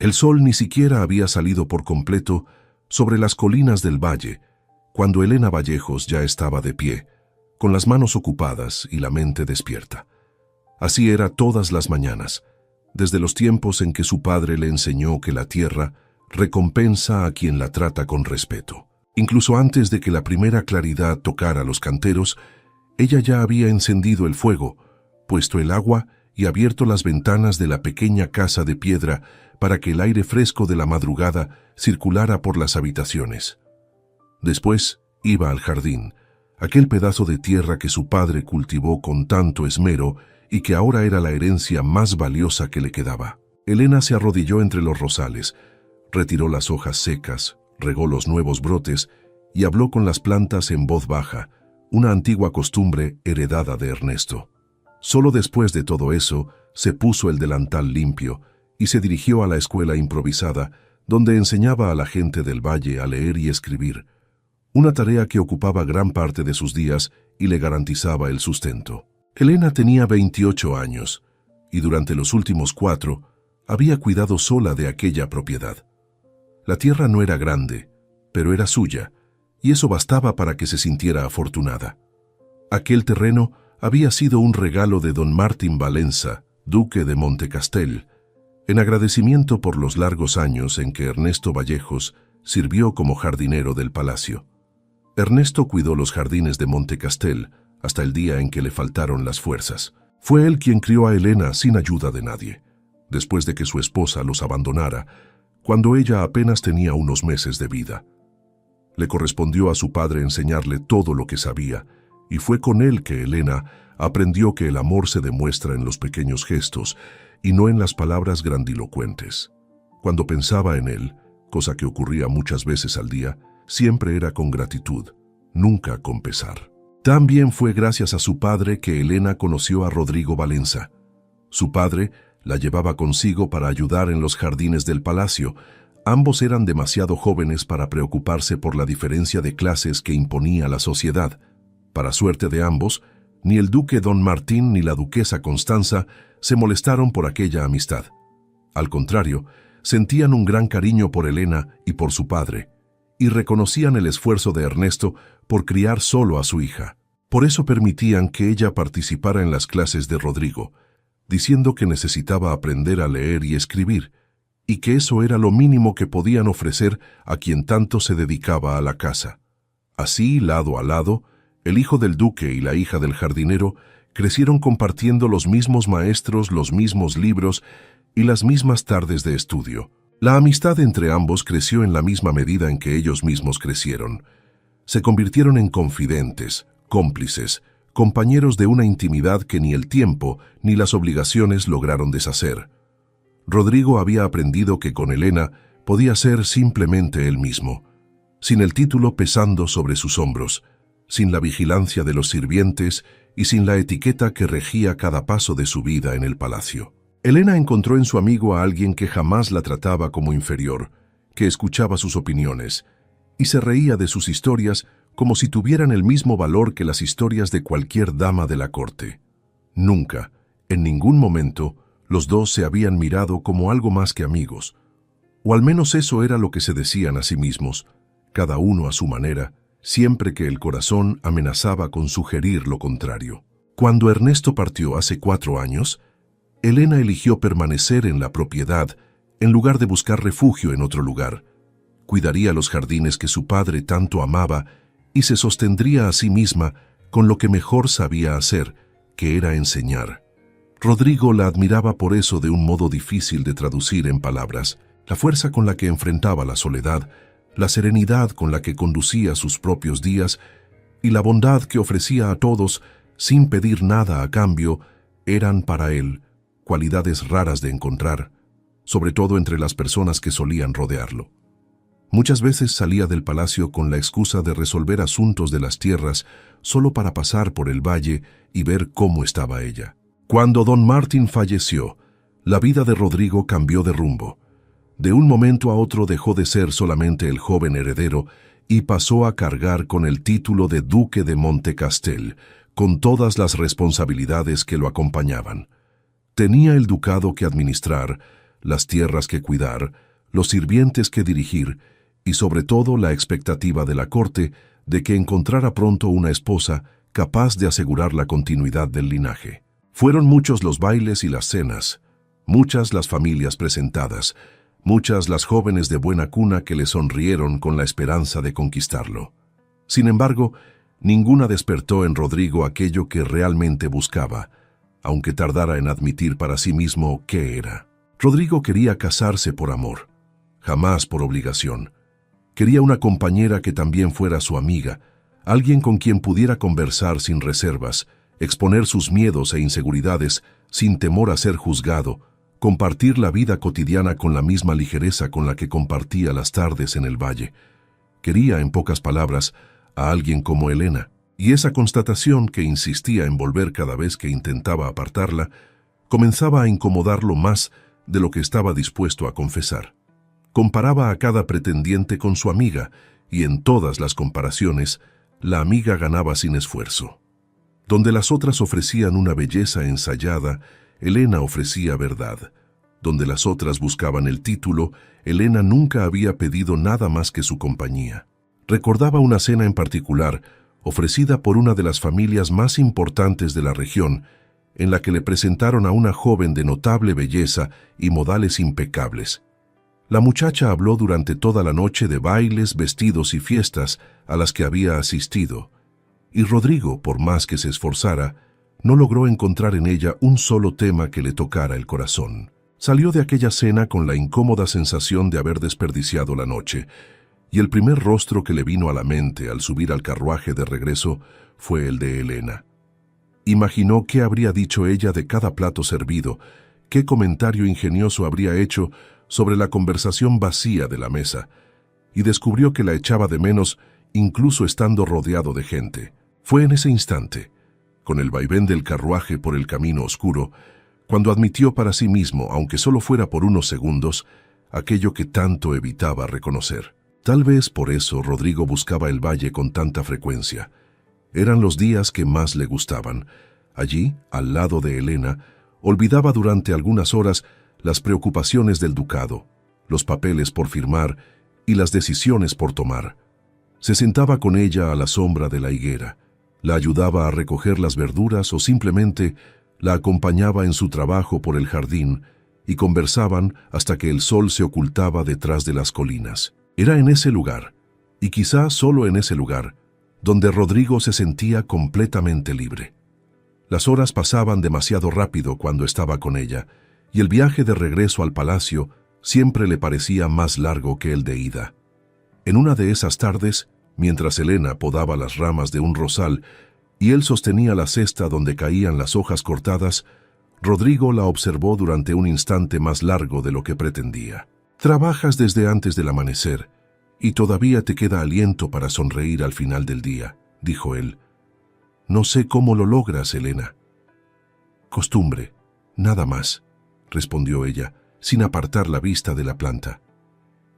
El sol ni siquiera había salido por completo sobre las colinas del valle, cuando Elena Vallejos ya estaba de pie, con las manos ocupadas y la mente despierta. Así era todas las mañanas, desde los tiempos en que su padre le enseñó que la tierra recompensa a quien la trata con respeto. Incluso antes de que la primera claridad tocara los canteros, ella ya había encendido el fuego, puesto el agua y abierto las ventanas de la pequeña casa de piedra para que el aire fresco de la madrugada circulara por las habitaciones. Después iba al jardín, aquel pedazo de tierra que su padre cultivó con tanto esmero y que ahora era la herencia más valiosa que le quedaba. Elena se arrodilló entre los rosales, retiró las hojas secas, regó los nuevos brotes y habló con las plantas en voz baja, una antigua costumbre heredada de Ernesto. Solo después de todo eso, se puso el delantal limpio y se dirigió a la escuela improvisada, donde enseñaba a la gente del valle a leer y escribir, una tarea que ocupaba gran parte de sus días y le garantizaba el sustento. Elena tenía 28 años y durante los últimos 4 había cuidado sola de aquella propiedad. La tierra no era grande, pero era suya, y eso bastaba para que se sintiera afortunada. Aquel terreno había sido un regalo de don Martín Valenza, duque de Montecastel, en agradecimiento por los largos años en que Ernesto Vallejos sirvió como jardinero del palacio. Ernesto cuidó los jardines de Montecastel hasta el día en que le faltaron las fuerzas. Fue él quien crió a Elena sin ayuda de nadie, después de que su esposa los abandonara, cuando ella apenas tenía unos meses de vida. Le correspondió a su padre enseñarle todo lo que sabía, y fue con él que Elena aprendió que el amor se demuestra en los pequeños gestos y no en las palabras grandilocuentes. Cuando pensaba en él, cosa que ocurría muchas veces al día, siempre era con gratitud, nunca con pesar. También fue gracias a su padre que Elena conoció a Rodrigo Valenza. Su padre la llevaba consigo para ayudar en los jardines del palacio. Ambos eran demasiado jóvenes para preocuparse por la diferencia de clases que imponía la sociedad. Para suerte de ambos, ni el duque don Martín ni la duquesa Constanza se molestaron por aquella amistad. Al contrario, sentían un gran cariño por Elena y por su padre, y reconocían el esfuerzo de Ernesto por criar solo a su hija. Por eso permitían que ella participara en las clases de Rodrigo, diciendo que necesitaba aprender a leer y escribir, y que eso era lo mínimo que podían ofrecer a quien tanto se dedicaba a la casa. Así, lado a lado, el hijo del duque y la hija del jardinero crecieron compartiendo los mismos maestros, los mismos libros y las mismas tardes de estudio. La amistad entre ambos creció en la misma medida en que ellos mismos crecieron. Se convirtieron en confidentes, cómplices, compañeros de una intimidad que ni el tiempo ni las obligaciones lograron deshacer. Rodrigo había aprendido que con Elena podía ser simplemente él mismo, sin el título pesando sobre sus hombros, sin la vigilancia de los sirvientes y sin la etiqueta que regía cada paso de su vida en el palacio. Elena encontró en su amigo a alguien que jamás la trataba como inferior, que escuchaba sus opiniones y se reía de sus historias como si tuvieran el mismo valor que las historias de cualquier dama de la corte. Nunca, en ningún momento, los dos se habían mirado como algo más que amigos, o al menos eso era lo que se decían a sí mismos, cada uno a su manera, siempre que el corazón amenazaba con sugerir lo contrario. Cuando Ernesto partió hace 4 años, Elena eligió permanecer en la propiedad en lugar de buscar refugio en otro lugar. Cuidaría los jardines que su padre tanto amaba y se sostendría a sí misma con lo que mejor sabía hacer, que era enseñar. Rodrigo la admiraba por eso de un modo difícil de traducir en palabras, la fuerza con la que enfrentaba la soledad, la serenidad con la que conducía sus propios días y la bondad que ofrecía a todos sin pedir nada a cambio, eran para él cualidades raras de encontrar, sobre todo entre las personas que solían rodearlo. Muchas veces salía del palacio con la excusa de resolver asuntos de las tierras solo para pasar por el valle y ver cómo estaba ella. Cuando don Martín falleció, la vida de Rodrigo cambió de rumbo. De un momento a otro dejó de ser solamente el joven heredero y pasó a cargar con el título de duque de Montecastel, con todas las responsabilidades que lo acompañaban. Tenía el ducado que administrar, las tierras que cuidar, los sirvientes que dirigir y sobre todo la expectativa de la corte de que encontrara pronto una esposa capaz de asegurar la continuidad del linaje. Fueron muchos los bailes y las cenas, muchas las familias presentadas, muchas las jóvenes de buena cuna que le sonrieron con la esperanza de conquistarlo. Sin embargo, ninguna despertó en Rodrigo aquello que realmente buscaba, aunque tardara en admitir para sí mismo qué era. Rodrigo quería casarse por amor, jamás por obligación. Quería una compañera que también fuera su amiga, alguien con quien pudiera conversar sin reservas, exponer sus miedos e inseguridades sin temor a ser juzgado, compartir la vida cotidiana con la misma ligereza con la que compartía las tardes en el valle. Quería, en pocas palabras, a alguien como Elena, y esa constatación que insistía en volver cada vez que intentaba apartarla, comenzaba a incomodarlo más de lo que estaba dispuesto a confesar. Comparaba a cada pretendiente con su amiga, y en todas las comparaciones, la amiga ganaba sin esfuerzo. Donde las otras ofrecían una belleza ensayada, Elena ofrecía verdad. Donde las otras buscaban el título, Elena nunca había pedido nada más que su compañía. Recordaba una cena en particular, ofrecida por una de las familias más importantes de la región, en la que le presentaron a una joven de notable belleza y modales impecables. La muchacha habló durante toda la noche de bailes, vestidos y fiestas a las que había asistido, y Rodrigo, por más que se esforzara, no logró encontrar en ella un solo tema que le tocara el corazón. Salió de aquella cena con la incómoda sensación de haber desperdiciado la noche, y el primer rostro que le vino a la mente al subir al carruaje de regreso fue el de Elena. Imaginó qué habría dicho ella de cada plato servido, qué comentario ingenioso habría hecho sobre la conversación vacía de la mesa, y descubrió que la echaba de menos incluso estando rodeado de gente. Fue en ese instante, con el vaivén del carruaje por el camino oscuro, cuando admitió para sí mismo, aunque solo fuera por unos segundos, aquello que tanto evitaba reconocer. Tal vez por eso Rodrigo buscaba el valle con tanta frecuencia. Eran los días que más le gustaban. Allí, al lado de Elena, olvidaba durante algunas horas las preocupaciones del ducado, los papeles por firmar y las decisiones por tomar. Se sentaba con ella a la sombra de la higuera, la ayudaba a recoger las verduras o simplemente la acompañaba en su trabajo por el jardín y conversaban hasta que el sol se ocultaba detrás de las colinas. Era en ese lugar, y quizá solo en ese lugar, donde Rodrigo se sentía completamente libre. Las horas pasaban demasiado rápido cuando estaba con ella, y el viaje de regreso al palacio siempre le parecía más largo que el de ida. En una de esas tardes, mientras Elena podaba las ramas de un rosal y él sostenía la cesta donde caían las hojas cortadas, Rodrigo la observó durante un instante más largo de lo que pretendía. «Trabajas desde antes del amanecer, y todavía te queda aliento para sonreír al final del día», dijo él. «No sé cómo lo logras, Elena». «Costumbre, nada más», respondió ella, sin apartar la vista de la planta.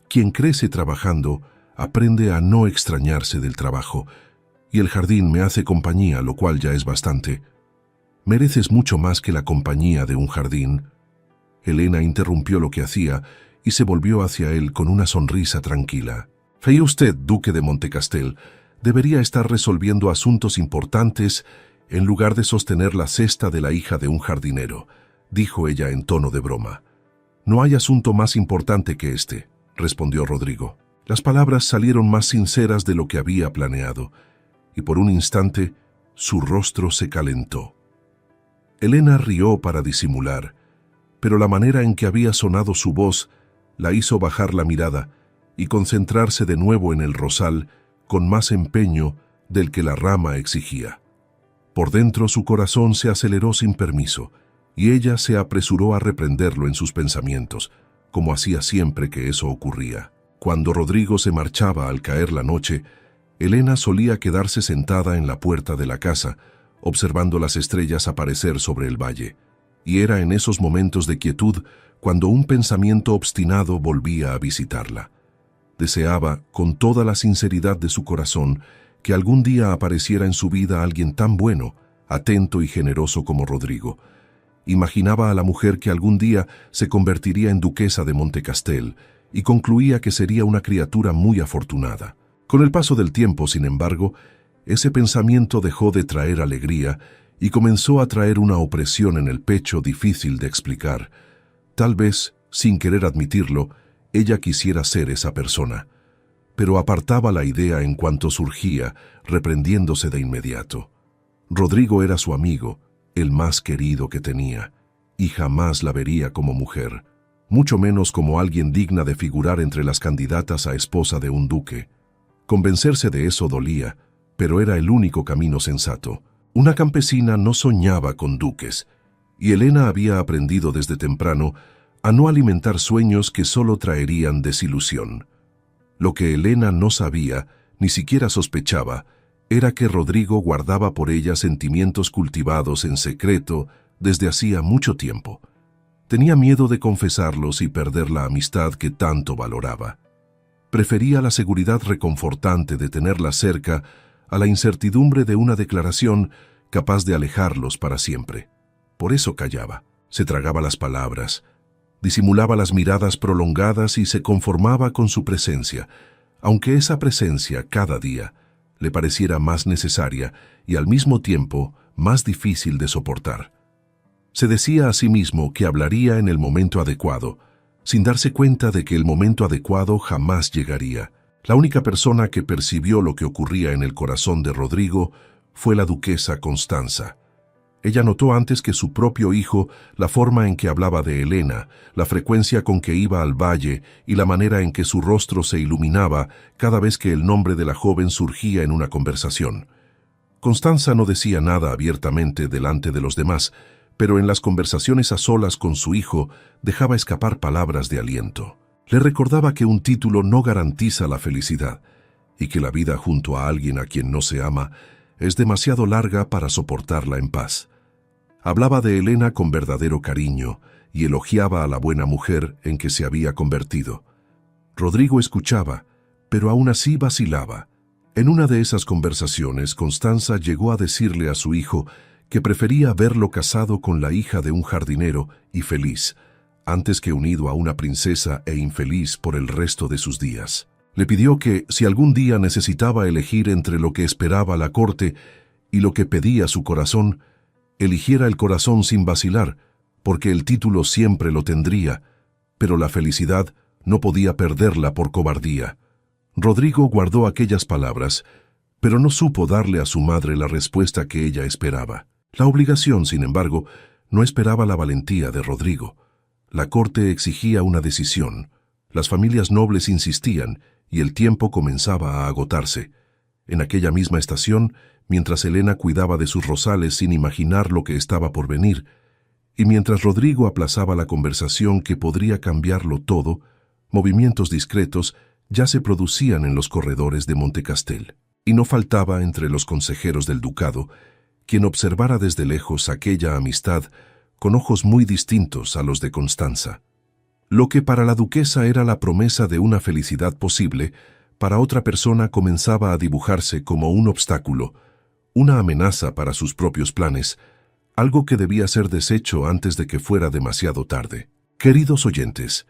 «Quien crece trabajando aprende a no extrañarse del trabajo, y el jardín me hace compañía, lo cual ya es bastante». «Mereces mucho más que la compañía de un jardín». Elena interrumpió lo que hacía y se volvió hacia él con una sonrisa tranquila. «Fe usted, duque de Montecastel, debería estar resolviendo asuntos importantes en lugar de sostener la cesta de la hija de un jardinero», dijo ella en tono de broma. «No hay asunto más importante que este», respondió Rodrigo. Las palabras salieron más sinceras de lo que había planeado, y por un instante su rostro se calentó. Elena rió para disimular, pero la manera en que había sonado su voz la hizo bajar la mirada y concentrarse de nuevo en el rosal con más empeño del que la rama exigía. Por dentro su corazón se aceleró sin permiso, y ella se apresuró a reprenderlo en sus pensamientos, como hacía siempre que eso ocurría. Cuando Rodrigo se marchaba al caer la noche, Elena solía quedarse sentada en la puerta de la casa, observando las estrellas aparecer sobre el valle, y era en esos momentos de quietud cuando un pensamiento obstinado volvía a visitarla. Deseaba, con toda la sinceridad de su corazón, que algún día apareciera en su vida alguien tan bueno, atento y generoso como Rodrigo, Imaginaba a la mujer que algún día se convertiría en duquesa de Montecastel y concluía que sería una criatura muy afortunada. Con el paso del tiempo, sin embargo, ese pensamiento dejó de traer alegría y comenzó a traer una opresión en el pecho difícil de explicar. Tal vez, sin querer admitirlo, ella quisiera ser esa persona, pero apartaba la idea en cuanto surgía, reprendiéndose de inmediato. Rodrigo era su amigo, el más querido que tenía, y jamás la vería como mujer, mucho menos como alguien digna de figurar entre las candidatas a esposa de un duque. Convencerse de eso dolía, pero era el único camino sensato. Una campesina no soñaba con duques, y Elena había aprendido desde temprano a no alimentar sueños que solo traerían desilusión. Lo que Elena no sabía, ni siquiera sospechaba, era que Rodrigo guardaba por ella sentimientos cultivados en secreto desde hacía mucho tiempo. Tenía miedo de confesarlos y perder la amistad que tanto valoraba. Prefería la seguridad reconfortante de tenerla cerca a la incertidumbre de una declaración capaz de alejarlos para siempre. Por eso callaba, se tragaba las palabras, disimulaba las miradas prolongadas y se conformaba con su presencia, aunque esa presencia cada día le pareciera más necesaria y al mismo tiempo más difícil de soportar. Se decía a sí mismo que hablaría en el momento adecuado, sin darse cuenta de que el momento adecuado jamás llegaría. La única persona que percibió lo que ocurría en el corazón de Rodrigo fue la duquesa Constanza. Ella notó antes que su propio hijo la forma en que hablaba de Elena, la frecuencia con que iba al valle y la manera en que su rostro se iluminaba cada vez que el nombre de la joven surgía en una conversación. Constanza no decía nada abiertamente delante de los demás, pero en las conversaciones a solas con su hijo dejaba escapar palabras de aliento. Le recordaba que un título no garantiza la felicidad y que la vida junto a alguien a quien no se ama es demasiado larga para soportarla en paz. Hablaba de Elena con verdadero cariño y elogiaba a la buena mujer en que se había convertido. Rodrigo escuchaba, pero aún así vacilaba. En una de esas conversaciones, Constanza llegó a decirle a su hijo que prefería verlo casado con la hija de un jardinero y feliz, antes que unido a una princesa e infeliz por el resto de sus días. Le pidió que, si algún día necesitaba elegir entre lo que esperaba la corte y lo que pedía su corazón, eligiera el corazón sin vacilar, porque el título siempre lo tendría, pero la felicidad no podía perderla por cobardía. Rodrigo guardó aquellas palabras, pero no supo darle a su madre la respuesta que ella esperaba. La obligación, sin embargo, no esperaba la valentía de Rodrigo. La corte exigía una decisión, las familias nobles insistían, y el tiempo comenzaba a agotarse. En aquella misma estación, mientras Elena cuidaba de sus rosales sin imaginar lo que estaba por venir, y mientras Rodrigo aplazaba la conversación que podría cambiarlo todo, movimientos discretos ya se producían en los corredores de Montecastel, y no faltaba entre los consejeros del ducado quien observara desde lejos aquella amistad con ojos muy distintos a los de Constanza. Lo que para la duquesa era la promesa de una felicidad posible, para otra persona comenzaba a dibujarse como un obstáculo, una amenaza para sus propios planes, algo que debía ser deshecho antes de que fuera demasiado tarde. Queridos oyentes,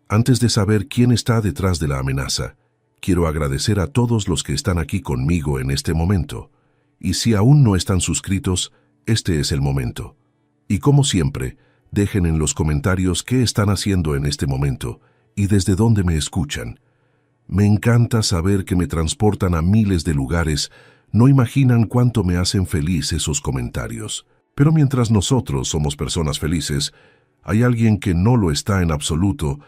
antes de saber quién está detrás de la amenaza, quiero agradecer a todos los que están aquí conmigo en este momento. Y si aún no están suscritos, este es el momento. Y como siempre, dejen en los comentarios qué están haciendo en este momento y desde dónde me escuchan. Me encanta saber que me transportan a miles de lugares. No imaginan cuánto me hacen feliz esos comentarios. Pero mientras nosotros somos personas felices, hay alguien que no lo está en absoluto.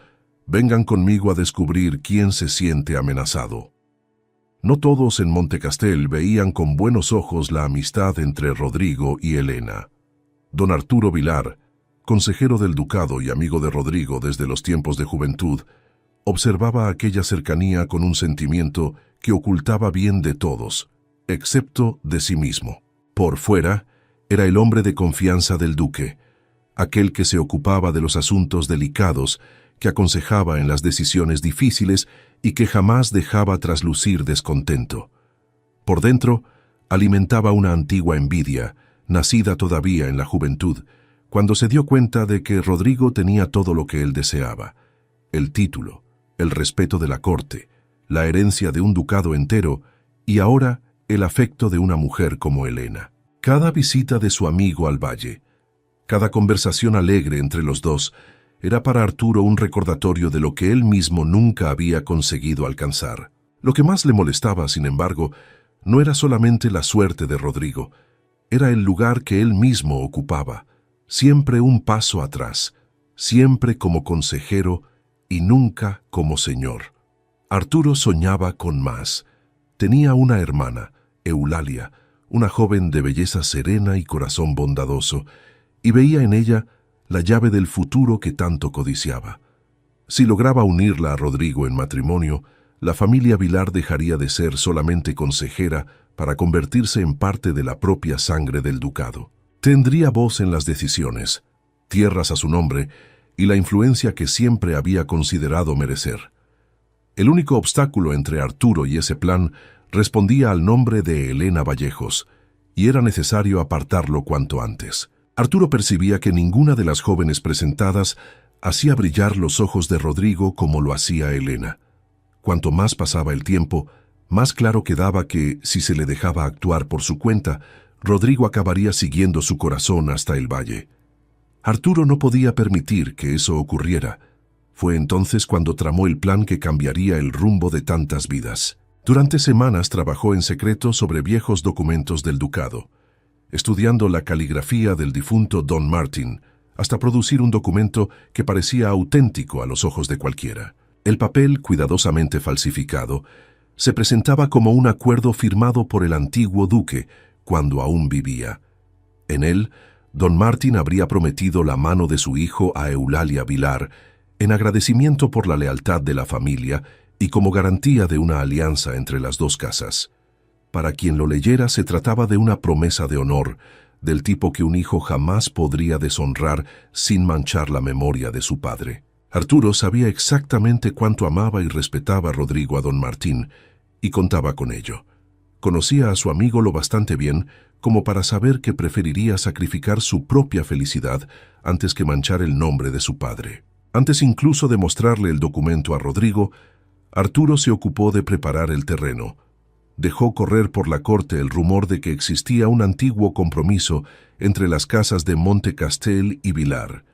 Vengan conmigo a descubrir quién se siente amenazado. No todos en Montecastel veían con buenos ojos la amistad entre Rodrigo y Elena. Don Arturo Vilar, consejero del ducado y amigo de Rodrigo desde los tiempos de juventud, observaba aquella cercanía con un sentimiento que ocultaba bien de todos, excepto de sí mismo. Por fuera, era el hombre de confianza del duque, aquel que se ocupaba de los asuntos delicados, que aconsejaba en las decisiones difíciles y que jamás dejaba traslucir descontento. Por dentro, alimentaba una antigua envidia, nacida todavía en la juventud, cuando se dio cuenta de que Rodrigo tenía todo lo que él deseaba: el título, el respeto de la corte, la herencia de un ducado entero y ahora el afecto de una mujer como Elena. Cada visita de su amigo al valle, cada conversación alegre entre los dos, era para Arturo un recordatorio de lo que él mismo nunca había conseguido alcanzar. Lo que más le molestaba, sin embargo, no era solamente la suerte de Rodrigo, era el lugar que él mismo ocupaba, siempre un paso atrás, siempre como consejero y nunca como señor. Arturo soñaba con más. Tenía una hermana, Eulalia, una joven de belleza serena y corazón bondadoso, y veía en ella la llave del futuro que tanto codiciaba. Si lograba unirla a Rodrigo en matrimonio, la familia Vilar dejaría de ser solamente consejera para convertirse en parte de la propia sangre del ducado. Tendría voz en las decisiones, tierras a su nombre y la influencia que siempre había considerado merecer. El único obstáculo entre Arturo y ese plan respondía al nombre de Elena Vallejos, y era necesario apartarlo cuanto antes. Arturo percibía que ninguna de las jóvenes presentadas hacía brillar los ojos de Rodrigo como lo hacía Elena. Cuanto más pasaba el tiempo, más claro quedaba que, si se le dejaba actuar por su cuenta, Rodrigo acabaría siguiendo su corazón hasta el valle. Arturo no podía permitir que eso ocurriera. Fue entonces cuando tramó el plan que cambiaría el rumbo de tantas vidas. Durante semanas trabajó en secreto sobre viejos documentos del ducado, estudiando la caligrafía del difunto Don Martin, hasta producir un documento que parecía auténtico a los ojos de cualquiera. El papel, cuidadosamente falsificado, se presentaba como un acuerdo firmado por el antiguo duque cuando aún vivía. En él, Don Martin habría prometido la mano de su hijo a Eulalia Vilar, en agradecimiento por la lealtad de la familia y como garantía de una alianza entre las dos casas. Para quien lo leyera se trataba de una promesa de honor, del tipo que un hijo jamás podría deshonrar sin manchar la memoria de su padre. Arturo sabía exactamente cuánto amaba y respetaba a Rodrigo a Don Martín, y contaba con ello. Conocía a su amigo lo bastante bien como para saber que preferiría sacrificar su propia felicidad antes que manchar el nombre de su padre. Antes incluso de mostrarle el documento a Rodrigo, Arturo se ocupó de preparar el terreno. Dejó correr por la corte el rumor de que existía un antiguo compromiso entre las casas de Montecastel y Vilar,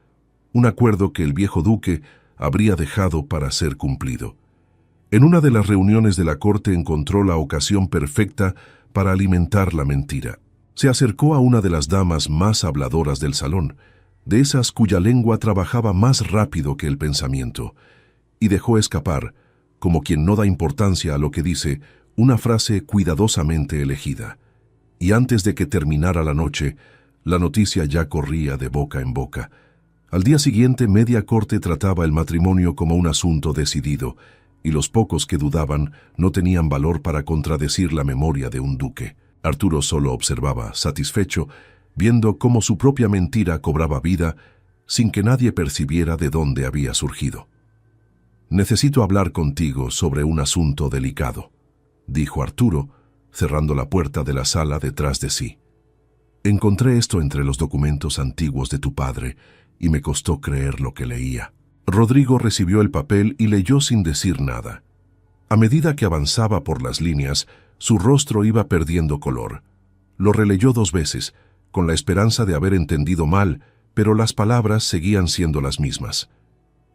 un acuerdo que el viejo duque habría dejado para ser cumplido. En una de las reuniones de la corte encontró la ocasión perfecta para alimentar la mentira. Se acercó a una de las damas más habladoras del salón, de esas cuya lengua trabajaba más rápido que el pensamiento, y dejó escapar, como quien no da importancia a lo que dice, una frase cuidadosamente elegida. Y antes de que terminara la noche, la noticia ya corría de boca en boca. Al día siguiente, media corte trataba el matrimonio como un asunto decidido, y los pocos que dudaban no tenían valor para contradecir la memoria de un duque. Arturo solo observaba, satisfecho, viendo cómo su propia mentira cobraba vida sin que nadie percibiera de dónde había surgido. «Necesito hablar contigo sobre un asunto delicado», dijo Arturo, cerrando la puerta de la sala detrás de sí. «Encontré esto entre los documentos antiguos de tu padre y me costó creer lo que leía». Rodrigo recibió el papel y leyó sin decir nada. A medida que avanzaba por las líneas, su rostro iba perdiendo color. Lo releyó 2 veces, con la esperanza de haber entendido mal, pero las palabras seguían siendo las mismas.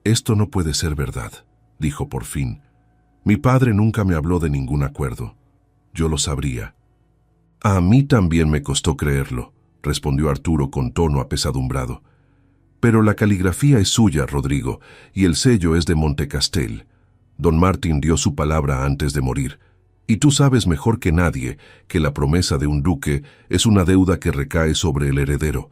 «Esto no puede ser verdad», dijo por fin. «Mi padre nunca me habló de ningún acuerdo. Yo lo sabría». «A mí también me costó creerlo», respondió Arturo con tono apesadumbrado. «Pero la caligrafía es suya, Rodrigo, y el sello es de Montecastel. Don Martín dio su palabra antes de morir, y tú sabes mejor que nadie que la promesa de un duque es una deuda que recae sobre el heredero.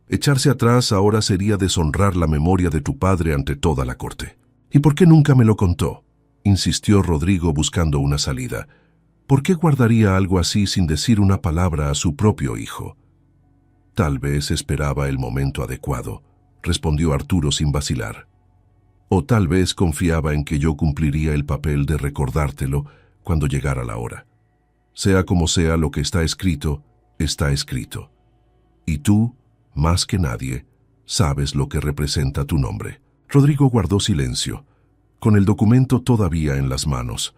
Echarse atrás ahora sería deshonrar la memoria de tu padre ante toda la corte». «¿Y por qué nunca me lo contó?», insistió Rodrigo buscando una salida. «¿Por qué guardaría algo así sin decir una palabra a su propio hijo?» «Tal vez esperaba el momento adecuado», respondió Arturo sin vacilar. «O tal vez confiaba en que yo cumpliría el papel de recordártelo cuando llegara la hora. Sea como sea, lo que está escrito, está escrito. Y tú, más que nadie, Sabes lo que representa tu nombre. Rodrigo guardó silencio, con el documento todavía en las manos.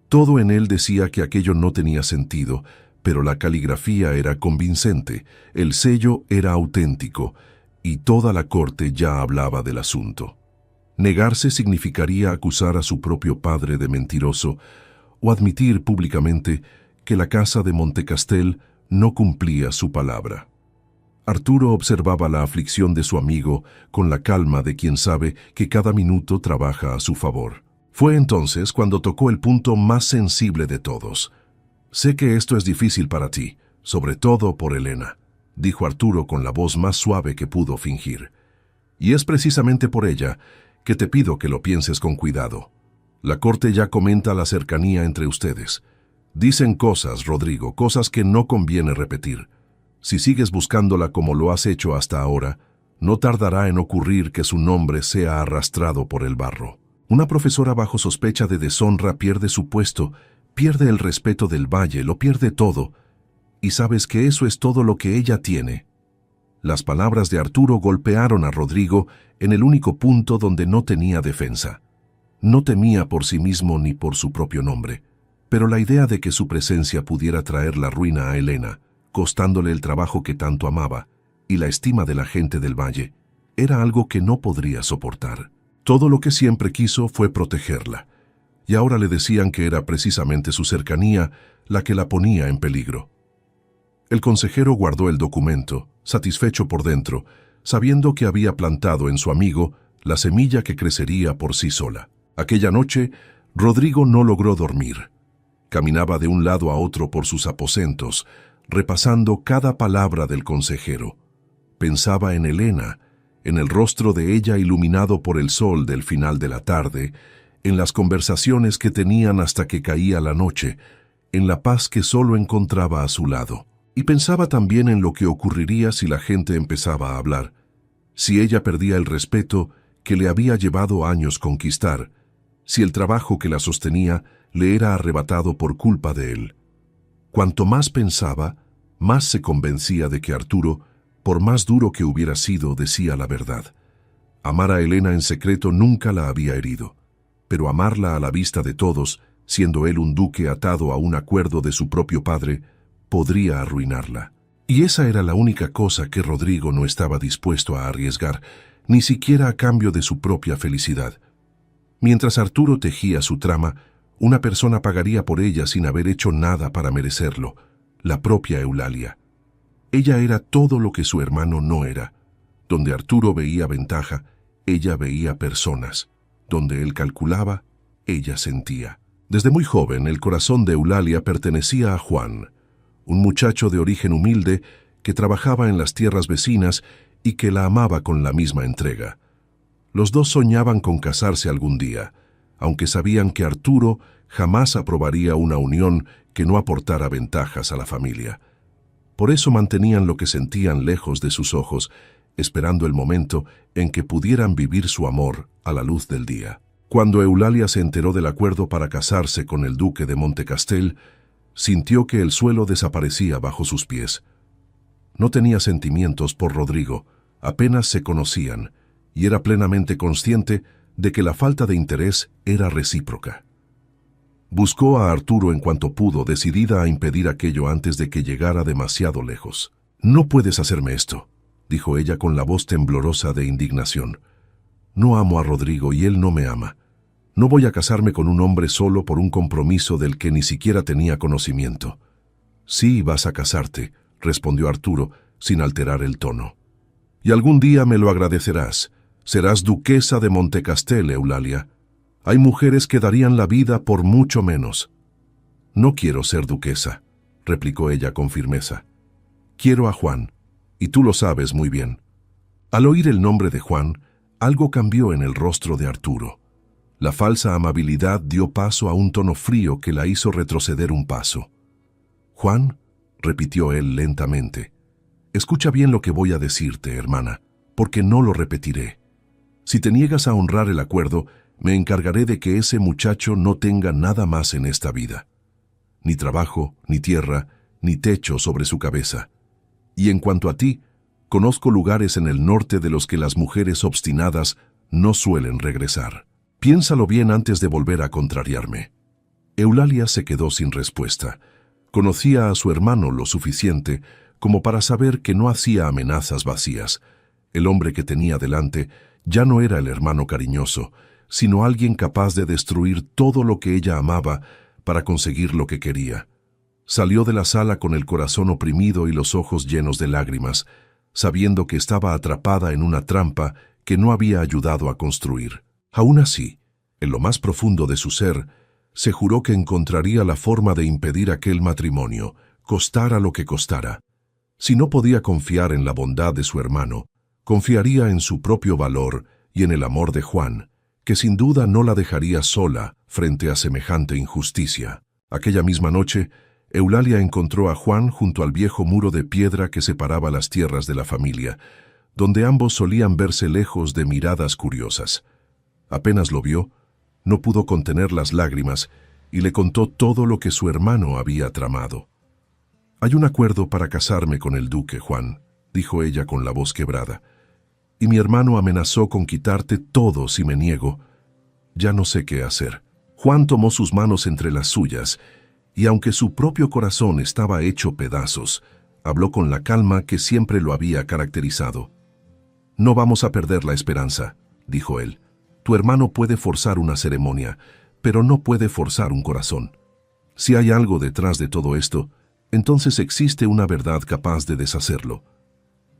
Todo en él decía que aquello no tenía sentido, pero la caligrafía era convincente, el sello era auténtico, y toda la corte ya hablaba del asunto. Negarse significaría acusar a su propio padre de mentiroso o admitir públicamente que la casa de Montecastel no cumplía su palabra. Arturo observaba la aflicción de su amigo con la calma de quien sabe que cada minuto trabaja a su favor. Fue entonces cuando tocó el punto más sensible de todos. «Sé que esto es difícil para ti, sobre todo por Elena», dijo Arturo con la voz más suave que pudo fingir. «Y es precisamente por ella que te pido que lo pienses con cuidado. La corte ya comenta la cercanía entre ustedes. Dicen cosas, Rodrigo, cosas que no conviene repetir. Si sigues buscándola como lo has hecho hasta ahora, no tardará en ocurrir que su nombre sea arrastrado por el barro. Una profesora bajo sospecha de deshonra pierde su puesto, pierde el respeto del valle, lo pierde todo. Y sabes que eso es todo lo que ella tiene». Las palabras de Arturo golpearon a Rodrigo en el único punto donde no tenía defensa. No temía por sí mismo ni por su propio nombre, pero la idea de que su presencia pudiera traer la ruina a Elena, costándole el trabajo que tanto amaba y la estima de la gente del valle, era algo que no podría soportar. Todo lo que siempre quiso fue protegerla, y ahora le decían que era precisamente su cercanía la que la ponía en peligro. El consejero guardó el documento, satisfecho por dentro, sabiendo que había plantado en su amigo la semilla que crecería por sí sola. Aquella noche, Rodrigo no logró dormir. Caminaba de un lado a otro por sus aposentos, repasando cada palabra del consejero. Pensaba en Elena, en el rostro de ella iluminado por el sol del final de la tarde, en las conversaciones que tenían hasta que caía la noche, en la paz que solo encontraba a su lado. Y pensaba también en lo que ocurriría si la gente empezaba a hablar, si ella perdía el respeto que le había llevado años conquistar, si el trabajo que la sostenía le era arrebatado por culpa de él. Cuanto más pensaba, más se convencía de que Arturo, por más duro que hubiera sido, decía la verdad. Amar a Elena en secreto nunca la había herido, pero amarla a la vista de todos, siendo él un duque atado a un acuerdo de su propio padre, podría arruinarla. Y esa era la única cosa que Rodrigo no estaba dispuesto a arriesgar, ni siquiera a cambio de su propia felicidad. Mientras Arturo tejía su trama, una persona pagaría por ella sin haber hecho nada para merecerlo, la propia Eulalia. Ella era todo lo que su hermano no era. Donde Arturo veía ventaja, ella veía personas. Donde él calculaba, ella sentía. Desde muy joven, el corazón de Eulalia pertenecía a Juan, un muchacho de origen humilde que trabajaba en las tierras vecinas y que la amaba con la misma entrega. Los dos soñaban con casarse algún día, aunque sabían que Arturo jamás aprobaría una unión que no aportara ventajas a la familia. Por eso mantenían lo que sentían lejos de sus ojos, esperando el momento en que pudieran vivir su amor a la luz del día. Cuando Eulalia se enteró del acuerdo para casarse con el duque de Montecastel, sintió que el suelo desaparecía bajo sus pies. No tenía sentimientos por Rodrigo, apenas se conocían, y era plenamente consciente de que la falta de interés era recíproca. Buscó a Arturo en cuanto pudo, decidida a impedir aquello antes de que llegara demasiado lejos. «No puedes hacerme esto», dijo ella con la voz temblorosa de indignación. «No amo a Rodrigo y él no me ama. No voy a casarme con un hombre solo por un compromiso del que ni siquiera tenía conocimiento». «Sí, vas a casarte», respondió Arturo, sin alterar el tono. «Y algún día me lo agradecerás. Serás duquesa de Montecastel, Eulalia. Hay mujeres que darían la vida por mucho menos». «No quiero ser duquesa», replicó ella con firmeza. «Quiero a Juan, y tú lo sabes muy bien». Al oír el nombre de Juan, algo cambió en el rostro de Arturo. La falsa amabilidad dio paso a un tono frío que la hizo retroceder un paso. «Juan», repitió él lentamente, «escucha bien lo que voy a decirte, hermana, porque no lo repetiré. Si te niegas a honrar el acuerdo, me encargaré de que ese muchacho no tenga nada más en esta vida. Ni trabajo, ni tierra, ni techo sobre su cabeza. Y en cuanto a ti, Conozco lugares en el norte de los que las mujeres obstinadas no suelen regresar. Piénsalo bien antes de volver a contrariarme». Eulalia se quedó sin respuesta. Conocía a su hermano lo suficiente como para saber que no hacía amenazas vacías. El hombre que tenía delante ya no era el hermano cariñoso, sino alguien capaz de destruir todo lo que ella amaba para conseguir lo que quería. Salió de la sala con el corazón oprimido y los ojos llenos de lágrimas, sabiendo que estaba atrapada en una trampa que no había ayudado a construir. Aún así, en lo más profundo de su ser, se juró que encontraría la forma de impedir aquel matrimonio, costara lo que costara. Si no podía confiar en la bondad de su hermano, confiaría en su propio valor y en el amor de Juan, que sin duda no la dejaría sola frente a semejante injusticia. Aquella misma noche, Eulalia encontró a Juan junto al viejo muro de piedra que separaba las tierras de la familia, donde ambos solían verse lejos de miradas curiosas. Apenas lo vio, no pudo contener las lágrimas y le contó todo lo que su hermano había tramado. «Hay un acuerdo para casarme con el duque, Juan», dijo ella con la voz quebrada, «y mi hermano amenazó con quitarte todo si me niego. Ya no sé qué hacer». Juan tomó sus manos entre las suyas y, aunque su propio corazón estaba hecho pedazos, habló con la calma que siempre lo había caracterizado. «No vamos a perder la esperanza», dijo él. «Tu hermano puede forzar una ceremonia, pero no puede forzar un corazón. Si hay algo detrás de todo esto, entonces existe una verdad capaz de deshacerlo.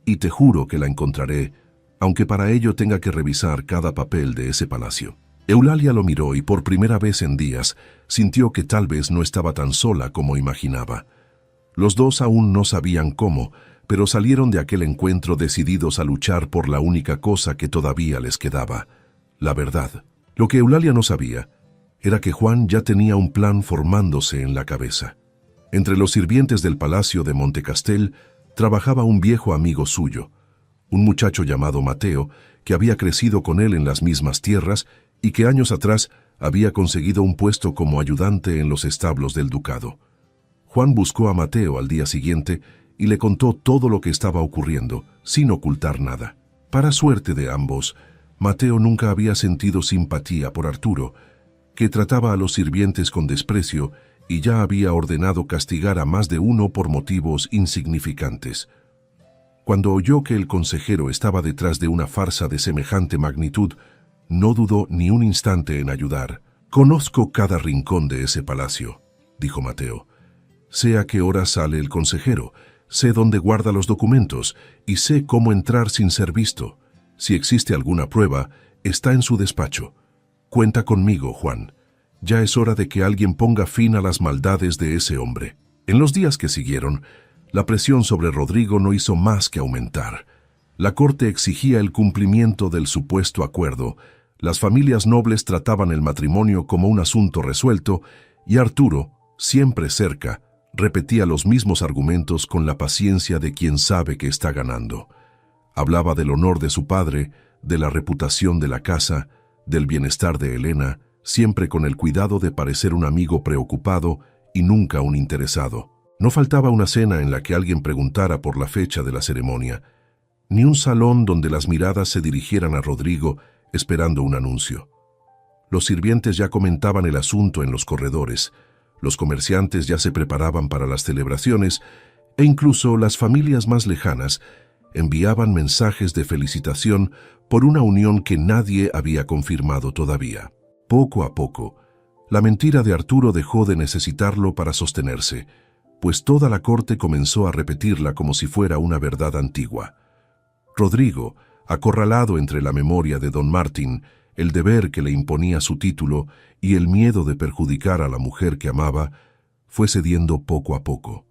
Y te juro que la encontraré, aunque para ello tenga que revisar cada papel de ese palacio». Eulalia lo miró y por primera vez en días sintió que tal vez no estaba tan sola como imaginaba. Los dos aún no sabían cómo, pero salieron de aquel encuentro decididos a luchar por la única cosa que todavía les quedaba: la verdad. Lo que Eulalia no sabía era que Juan ya tenía un plan formándose en la cabeza. Entre los sirvientes del palacio de Montecastel trabajaba un viejo amigo suyo, un muchacho llamado Mateo, que había crecido con él en las mismas tierras y que años atrás había conseguido un puesto como ayudante en los establos del ducado. Juan buscó a Mateo al día siguiente y le contó todo lo que estaba ocurriendo, sin ocultar nada. Para suerte de ambos, Mateo nunca había sentido simpatía por Arturo, que trataba a los sirvientes con desprecio y ya había ordenado castigar a más de uno por motivos insignificantes. Cuando oyó que el consejero estaba detrás de una farsa de semejante magnitud, no dudó ni un instante en ayudar. «Conozco cada rincón de ese palacio», dijo Mateo. «Sé a qué hora sale el consejero, sé dónde guarda los documentos y sé cómo entrar sin ser visto. Si existe alguna prueba, está en su despacho. Cuenta conmigo, Juan. Ya es hora de que alguien ponga fin a las maldades de ese hombre». En los días que siguieron, la presión sobre Rodrigo no hizo más que aumentar. La corte exigía el cumplimiento del supuesto acuerdo, las familias nobles trataban el matrimonio como un asunto resuelto y Arturo, siempre cerca, repetía los mismos argumentos con la paciencia de quien sabe que está ganando. Hablaba del honor de su padre, de la reputación de la casa, del bienestar de Elena, siempre con el cuidado de parecer un amigo preocupado y nunca un interesado. No faltaba una cena en la que alguien preguntara por la fecha de la ceremonia, ni un salón donde las miradas se dirigieran a Rodrigo esperando un anuncio. Los sirvientes ya comentaban el asunto en los corredores, los comerciantes ya se preparaban para las celebraciones e incluso las familias más lejanas enviaban mensajes de felicitación por una unión que nadie había confirmado todavía. Poco a poco, la mentira de Arturo dejó de necesitarlo para sostenerse, pues toda la corte comenzó a repetirla como si fuera una verdad antigua. Rodrigo, acorralado entre la memoria de don Martín, el deber que le imponía su título y el miedo de perjudicar a la mujer que amaba, fue cediendo poco a poco.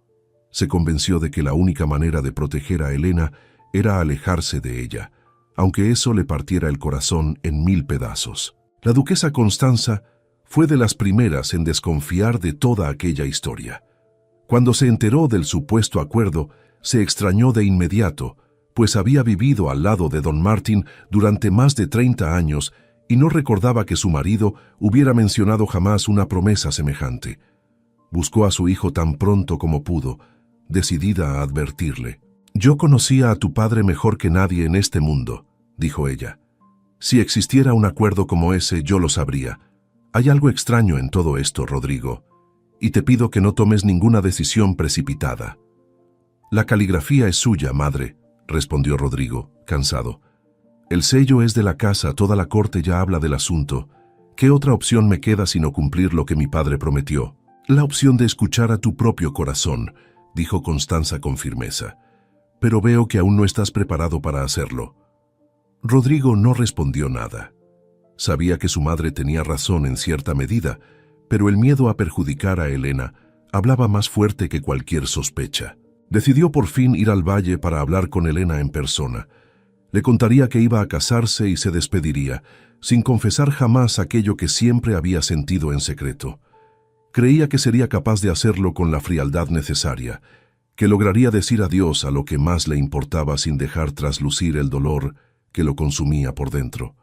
Se convenció de que la única manera de proteger a Elena era alejarse de ella, aunque eso le partiera el corazón en 1000 pedazos. La duquesa Constanza fue de las primeras en desconfiar de toda aquella historia. Cuando se enteró del supuesto acuerdo, se extrañó de inmediato, pues había vivido al lado de don Martín durante más de 30 años y no recordaba que su marido hubiera mencionado jamás una promesa semejante. Buscó a su hijo tan pronto como pudo, decidida a advertirle. Yo conocía a tu padre mejor que nadie en este mundo, dijo ella. Si existiera un acuerdo como ese, yo lo sabría. Hay algo extraño en todo esto, Rodrigo, y te pido que no tomes ninguna decisión precipitada. La caligrafía es suya, madre, respondió Rodrigo, cansado. El sello es de la casa, toda la corte ya habla del asunto. ¿Qué otra opción me queda sino cumplir lo que mi padre prometió? La opción de escuchar a tu propio corazón, dijo Constanza con firmeza. Pero veo que aún no estás preparado para hacerlo. Rodrigo no respondió nada. Sabía que su madre tenía razón en cierta medida, pero el miedo a perjudicar a Elena hablaba más fuerte que cualquier sospecha. Decidió por fin ir al valle para hablar con Elena en persona. Le contaría que iba a casarse y se despediría, sin confesar jamás aquello que siempre había sentido en secreto. Creía que sería capaz de hacerlo con la frialdad necesaria, que lograría decir adiós a lo que más le importaba sin dejar traslucir el dolor que lo consumía por dentro.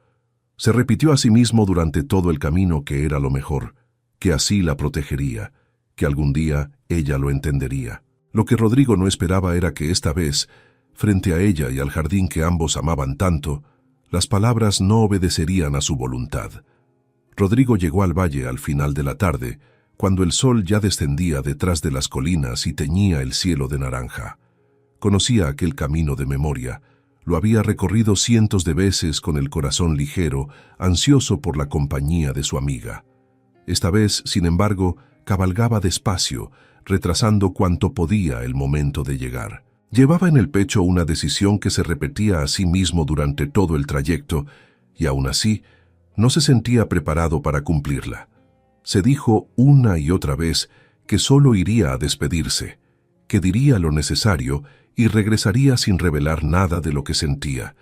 Se repitió a sí mismo durante todo el camino que era lo mejor, que así la protegería, que algún día ella lo entendería. Lo que Rodrigo no esperaba era que esta vez, frente a ella y al jardín que ambos amaban tanto, las palabras no obedecerían a su voluntad. Rodrigo llegó al valle al final de la tarde, cuando el sol ya descendía detrás de las colinas y teñía el cielo de naranja. Conocía aquel camino de memoria. Lo había recorrido cientos de veces con el corazón ligero, ansioso por la compañía de su amiga. Esta vez, sin embargo, cabalgaba despacio, retrasando cuanto podía el momento de llegar. Llevaba en el pecho una decisión que se repetía a sí mismo durante todo el trayecto, y aún así, no se sentía preparado para cumplirla. Se dijo una y otra vez que solo iría a despedirse, que diría lo necesario y regresaría sin revelar nada de lo que sentía,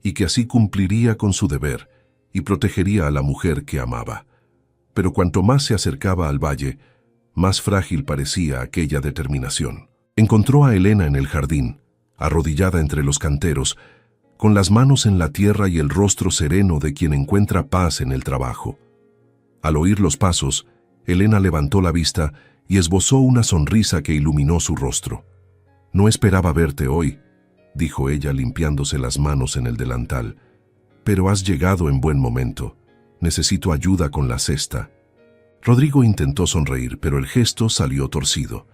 y que así cumpliría con su deber y protegería a la mujer que amaba. Pero cuanto más se acercaba al valle, más frágil parecía aquella determinación. Encontró a Elena en el jardín, arrodillada entre los canteros, con las manos en la tierra y el rostro sereno de quien encuentra paz en el trabajo. Al oír los pasos, Elena levantó la vista y esbozó una sonrisa que iluminó su rostro. «No esperaba verte hoy», dijo ella limpiándose las manos en el delantal, «pero has llegado en buen momento. Necesito ayuda con la cesta». Rodrigo intentó sonreír, pero el gesto salió torcido.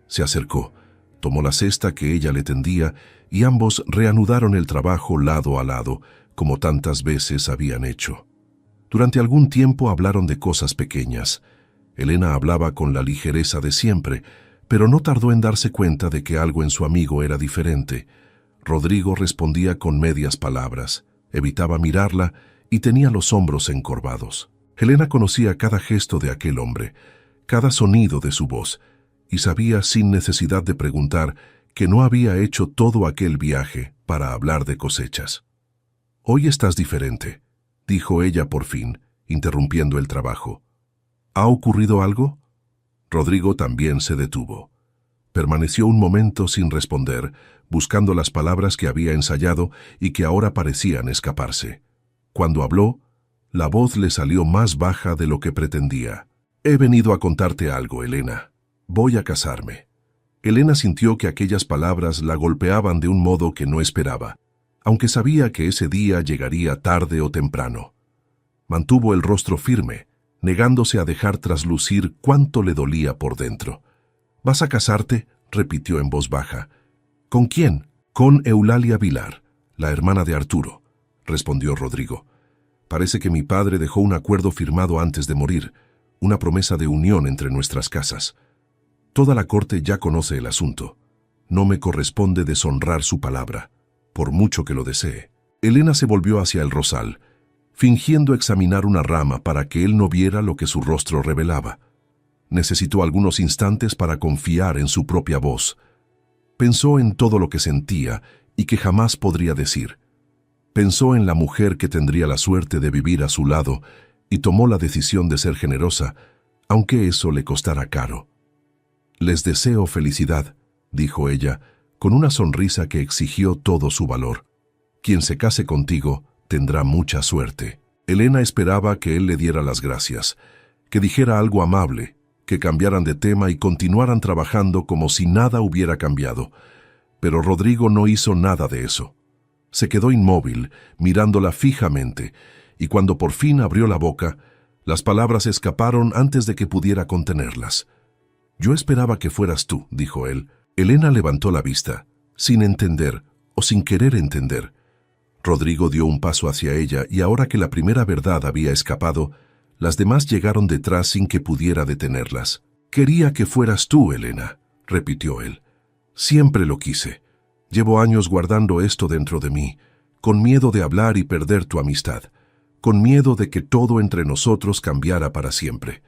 Se acercó, tomó la cesta que ella le tendía y ambos reanudaron el trabajo lado a lado, como tantas veces habían hecho. Durante algún tiempo hablaron de cosas pequeñas. Elena hablaba con la ligereza de siempre, pero no tardó en darse cuenta de que algo en su amigo era diferente. Rodrigo respondía con medias palabras, evitaba mirarla y tenía los hombros encorvados. Elena conocía cada gesto de aquel hombre, cada sonido de su voz, y sabía sin necesidad de preguntar que no había hecho todo aquel viaje para hablar de cosechas. «Hoy estás diferente», dijo ella por fin, interrumpiendo el trabajo. «¿Ha ocurrido algo?» Rodrigo también se detuvo. Permaneció un momento sin responder, buscando las palabras que había ensayado y que ahora parecían escaparse. Cuando habló, la voz le salió más baja de lo que pretendía. «He venido a contarte algo, Elena. Voy a casarme». Elena sintió que aquellas palabras la golpeaban de un modo que no esperaba, aunque sabía que ese día llegaría tarde o temprano. Mantuvo el rostro firme, negándose a dejar traslucir cuánto le dolía por dentro. «¿Vas a casarte?», repitió en voz baja. «¿Con quién?». «Con Eulalia Vilar, la hermana de Arturo», respondió Rodrigo. «Parece que mi padre dejó un acuerdo firmado antes de morir, una promesa de unión entre nuestras casas. Toda la corte ya conoce el asunto. No me corresponde deshonrar su palabra, por mucho que lo desee». Elena se volvió hacia el rosal, fingiendo examinar una rama para que él no viera lo que su rostro revelaba. Necesitó algunos instantes para confiar en su propia voz. Pensó en todo lo que sentía y que jamás podría decir. Pensó en la mujer que tendría la suerte de vivir a su lado y tomó la decisión de ser generosa, aunque eso le costara caro. «Les deseo felicidad», dijo ella, con una sonrisa que exigió todo su valor. «Quien se case contigo tendrá mucha suerte». Elena esperaba que él le diera las gracias, que dijera algo amable, que cambiaran de tema y continuaran trabajando como si nada hubiera cambiado. Pero Rodrigo no hizo nada de eso. Se quedó inmóvil, mirándola fijamente, y cuando por fin abrió la boca, las palabras escaparon antes de que pudiera contenerlas. «Yo esperaba que fueras tú», dijo él. Elena levantó la vista, sin entender o sin querer entender. Rodrigo dio un paso hacia ella y ahora que la primera verdad había escapado, las demás llegaron detrás sin que pudiera detenerlas. «Quería que fueras tú, Elena», repitió él. «Siempre lo quise. Llevo años guardando esto dentro de mí, con miedo de hablar y perder tu amistad, con miedo de que todo entre nosotros cambiara para siempre.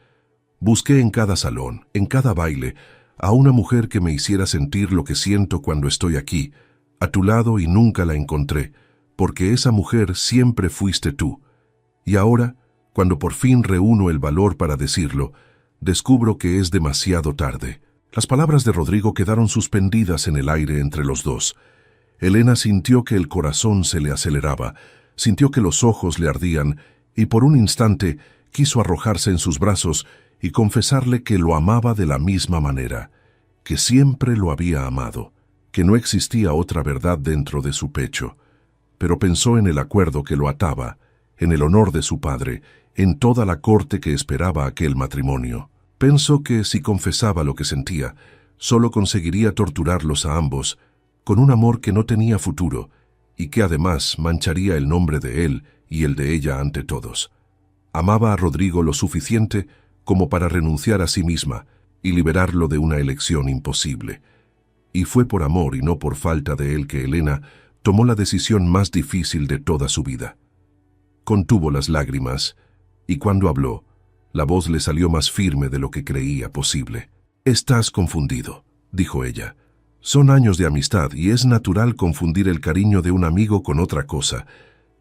Busqué en cada salón, en cada baile, a una mujer que me hiciera sentir lo que siento cuando estoy aquí, a tu lado, y nunca la encontré, porque esa mujer siempre fuiste tú. Y ahora, cuando por fin reúno el valor para decirlo, descubro que es demasiado tarde». Las palabras de Rodrigo quedaron suspendidas en el aire entre los dos. Elena sintió que el corazón se le aceleraba, sintió que los ojos le ardían, y por un instante quiso arrojarse en sus brazos y confesarle que lo amaba de la misma manera, que siempre lo había amado, que no existía otra verdad dentro de su pecho. Pero pensó en el acuerdo que lo ataba, en el honor de su padre, en toda la corte que esperaba aquel matrimonio. Pensó que si confesaba lo que sentía, solo conseguiría torturarlos a ambos, con un amor que no tenía futuro, y que además mancharía el nombre de él y el de ella ante todos. Amaba a Rodrigo lo suficiente como para renunciar a sí misma y liberarlo de una elección imposible. Y fue por amor y no por falta de él que Elena tomó la decisión más difícil de toda su vida. Contuvo las lágrimas, y cuando habló, la voz le salió más firme de lo que creía posible. «Estás confundido», dijo ella. «Son años de amistad y es natural confundir el cariño de un amigo con otra cosa,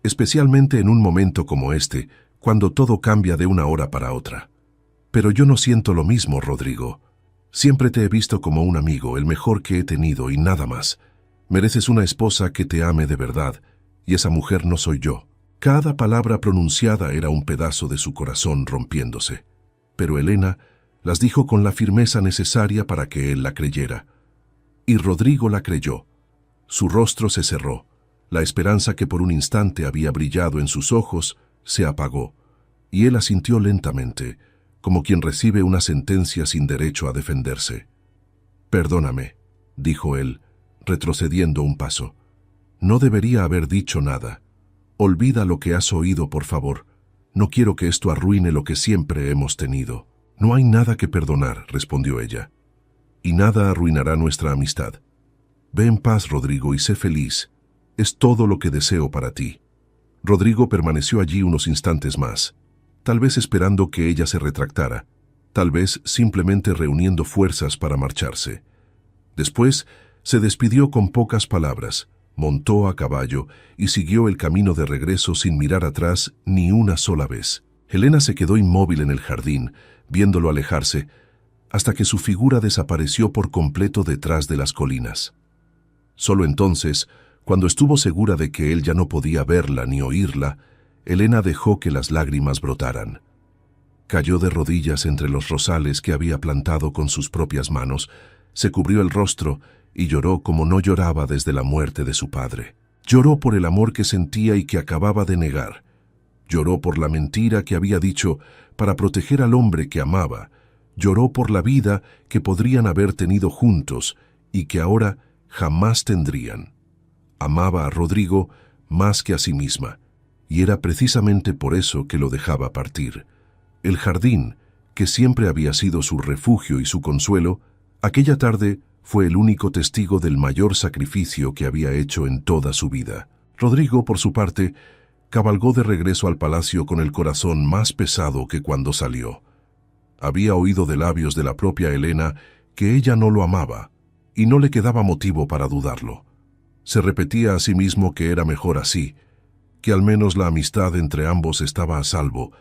especialmente en un momento como este, cuando todo cambia de una hora para otra. Pero yo no siento lo mismo, Rodrigo. Siempre te he visto como un amigo, el mejor que he tenido y nada más. Mereces una esposa que te ame de verdad, y esa mujer no soy yo». Cada palabra pronunciada era un pedazo de su corazón rompiéndose. Pero Elena las dijo con la firmeza necesaria para que él la creyera. Y Rodrigo la creyó. Su rostro se cerró. La esperanza que por un instante había brillado en sus ojos se apagó, y él asintió lentamente, como quien recibe una sentencia sin derecho a defenderse. «Perdóname», dijo él, retrocediendo un paso. «No debería haber dicho nada. Olvida lo que has oído, por favor. No quiero que esto arruine lo que siempre hemos tenido». «No hay nada que perdonar», respondió ella, «y nada arruinará nuestra amistad. Ve en paz, Rodrigo, y sé feliz. Es todo lo que deseo para ti». Rodrigo permaneció allí unos instantes más, tal vez esperando que ella se retractara, tal vez simplemente reuniendo fuerzas para marcharse. Después se despidió con pocas palabras, montó a caballo y siguió el camino de regreso sin mirar atrás ni una sola vez. Elena se quedó inmóvil en el jardín, viéndolo alejarse, hasta que su figura desapareció por completo detrás de las colinas. Solo entonces, cuando estuvo segura de que él ya no podía verla ni oírla, Elena dejó que las lágrimas brotaran. Cayó de rodillas entre los rosales que había plantado con sus propias manos, se cubrió el rostro y lloró como no lloraba desde la muerte de su padre. Lloró por el amor que sentía y que acababa de negar. Lloró por la mentira que había dicho para proteger al hombre que amaba. Lloró por la vida que podrían haber tenido juntos y que ahora jamás tendrían. Amaba a Rodrigo más que a sí misma, y era precisamente por eso que lo dejaba partir. El jardín, que siempre había sido su refugio y su consuelo, aquella tarde fue el único testigo del mayor sacrificio que había hecho en toda su vida. Rodrigo, por su parte, cabalgó de regreso al palacio con el corazón más pesado que cuando salió. Había oído de labios de la propia Elena que ella no lo amaba, y no le quedaba motivo para dudarlo. Se repetía a sí mismo que era mejor así, que al menos la amistad entre ambos estaba a salvo,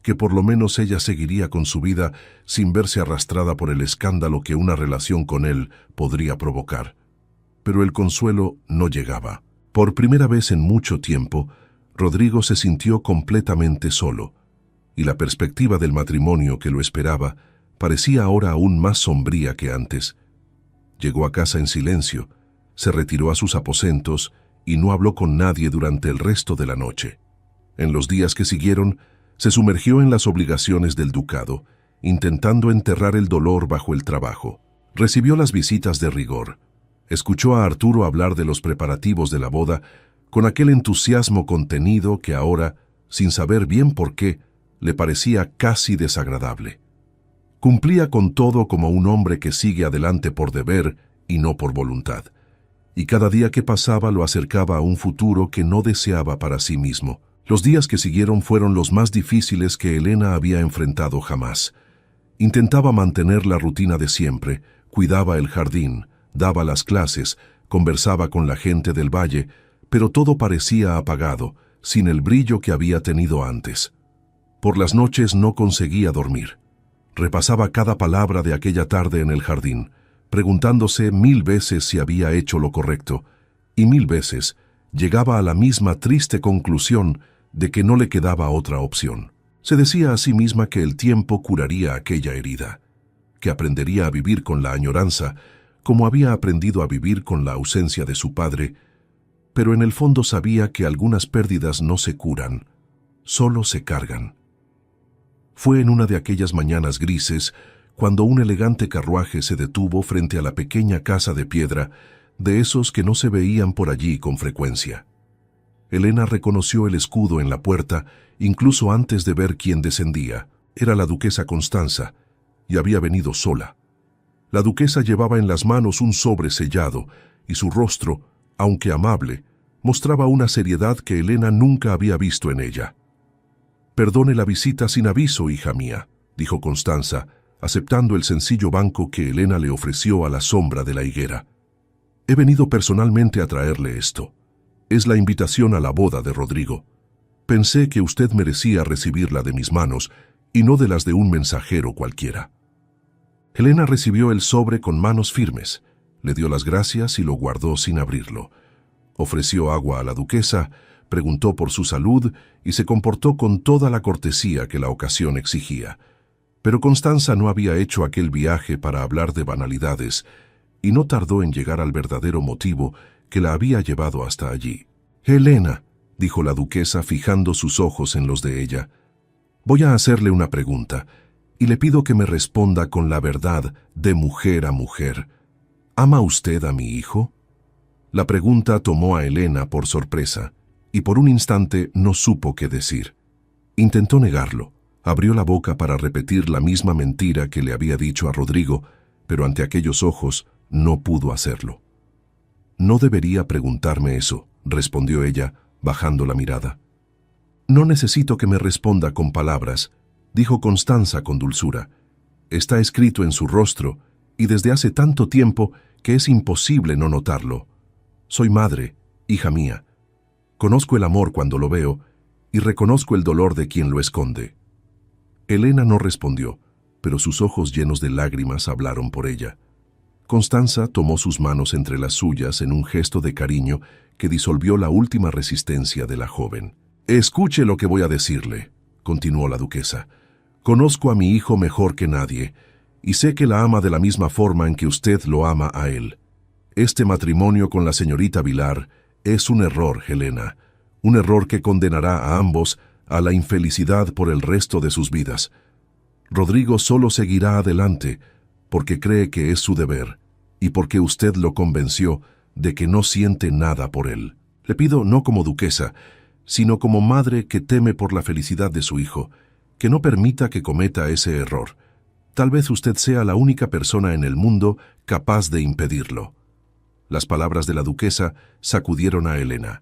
que por lo menos ella seguiría con su vida sin verse arrastrada por el escándalo que una relación con él podría provocar. Pero el consuelo no llegaba. Por primera vez en mucho tiempo, Rodrigo se sintió completamente solo, y la perspectiva del matrimonio que lo esperaba parecía ahora aún más sombría que antes. Llegó a casa en silencio, se retiró a sus aposentos y no habló con nadie durante el resto de la noche. En los días que siguieron, se sumergió en las obligaciones del ducado, intentando enterrar el dolor bajo el trabajo. Recibió las visitas de rigor. Escuchó a Arturo hablar de los preparativos de la boda con aquel entusiasmo contenido que ahora, sin saber bien por qué, le parecía casi desagradable. Cumplía con todo como un hombre que sigue adelante por deber y no por voluntad, y cada día que pasaba lo acercaba a un futuro que no deseaba para sí mismo. Los días que siguieron fueron los más difíciles que Elena había enfrentado jamás. Intentaba mantener la rutina de siempre, cuidaba el jardín, daba las clases, conversaba con la gente del valle, pero todo parecía apagado, sin el brillo que había tenido antes. Por las noches no conseguía dormir. Repasaba cada palabra de aquella tarde en el jardín, preguntándose 1000 veces si había hecho lo correcto, y 1000 veces llegaba a la misma triste conclusión de que no le quedaba otra opción. Se decía a sí misma que el tiempo curaría aquella herida, que aprendería a vivir con la añoranza, como había aprendido a vivir con la ausencia de su padre, pero en el fondo sabía que algunas pérdidas no se curan, solo se cargan. Fue en una de aquellas mañanas grises cuando un elegante carruaje se detuvo frente a la pequeña casa de piedra, de esos que no se veían por allí con frecuencia. Elena reconoció el escudo en la puerta incluso antes de ver quién descendía. Era la duquesa Constanza, y había venido sola. La duquesa llevaba en las manos un sobre sellado, y su rostro, aunque amable, mostraba una seriedad que Elena nunca había visto en ella. «Perdone la visita sin aviso, hija mía», dijo Constanza, aceptando el sencillo banco que Elena le ofreció a la sombra de la higuera. «He venido personalmente a traerle esto. Es la invitación a la boda de Rodrigo. Pensé que usted merecía recibirla de mis manos y no de las de un mensajero cualquiera». Elena recibió el sobre con manos firmes, le dio las gracias y lo guardó sin abrirlo. Ofreció agua a la duquesa, preguntó por su salud y se comportó con toda la cortesía que la ocasión exigía. Pero Constanza no había hecho aquel viaje para hablar de banalidades y no tardó en llegar al verdadero motivo que la había llevado hasta allí. «Elena», dijo la duquesa fijando sus ojos en los de ella, «voy a hacerle una pregunta y le pido que me responda con la verdad de mujer a mujer. ¿Ama usted a mi hijo?». La pregunta tomó a Elena por sorpresa y por un instante no supo qué decir. Intentó negarlo, abrió la boca para repetir la misma mentira que le había dicho a Rodrigo, pero ante aquellos ojos no pudo hacerlo. «No debería preguntarme eso», respondió ella, bajando la mirada. «No necesito que me responda con palabras», dijo Constanza con dulzura. «Está escrito en su rostro, y desde hace tanto tiempo que es imposible no notarlo. Soy madre, hija mía. Conozco el amor cuando lo veo, y reconozco el dolor de quien lo esconde». Elena no respondió, pero sus ojos llenos de lágrimas hablaron por ella. Constanza tomó sus manos entre las suyas en un gesto de cariño que disolvió la última resistencia de la joven. «Escuche lo que voy a decirle», continuó la duquesa. «Conozco a mi hijo mejor que nadie, y sé que la ama de la misma forma en que usted lo ama a él. Este matrimonio con la señorita Vilar es un error, Helena, un error que condenará a ambos a la infelicidad por el resto de sus vidas. Rodrigo solo seguirá adelante porque cree que es su deber y porque usted lo convenció de que no siente nada por él. Le pido no como duquesa, sino como madre que teme por la felicidad de su hijo, que no permita que cometa ese error. Tal vez usted sea la única persona en el mundo capaz de impedirlo». Las palabras de la duquesa sacudieron a Elena.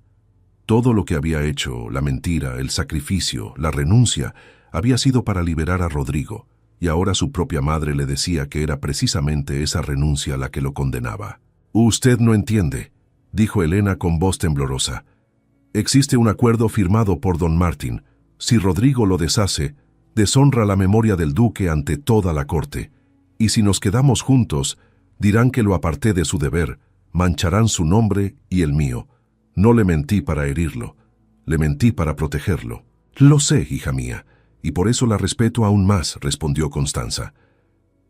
Todo lo que había hecho, la mentira, el sacrificio, la renuncia, había sido para liberar a Rodrigo, y ahora su propia madre le decía que era precisamente esa renuncia la que lo condenaba. «Usted no entiende», dijo Elena con voz temblorosa. «Existe un acuerdo firmado por don Martín. Si Rodrigo lo deshace, deshonra la memoria del duque ante toda la corte, y si nos quedamos juntos, dirán que lo aparté de su deber, mancharán su nombre y el mío. No le mentí para herirlo, le mentí para protegerlo». «Lo sé, hija mía, y por eso la respeto aún más», respondió Constanza.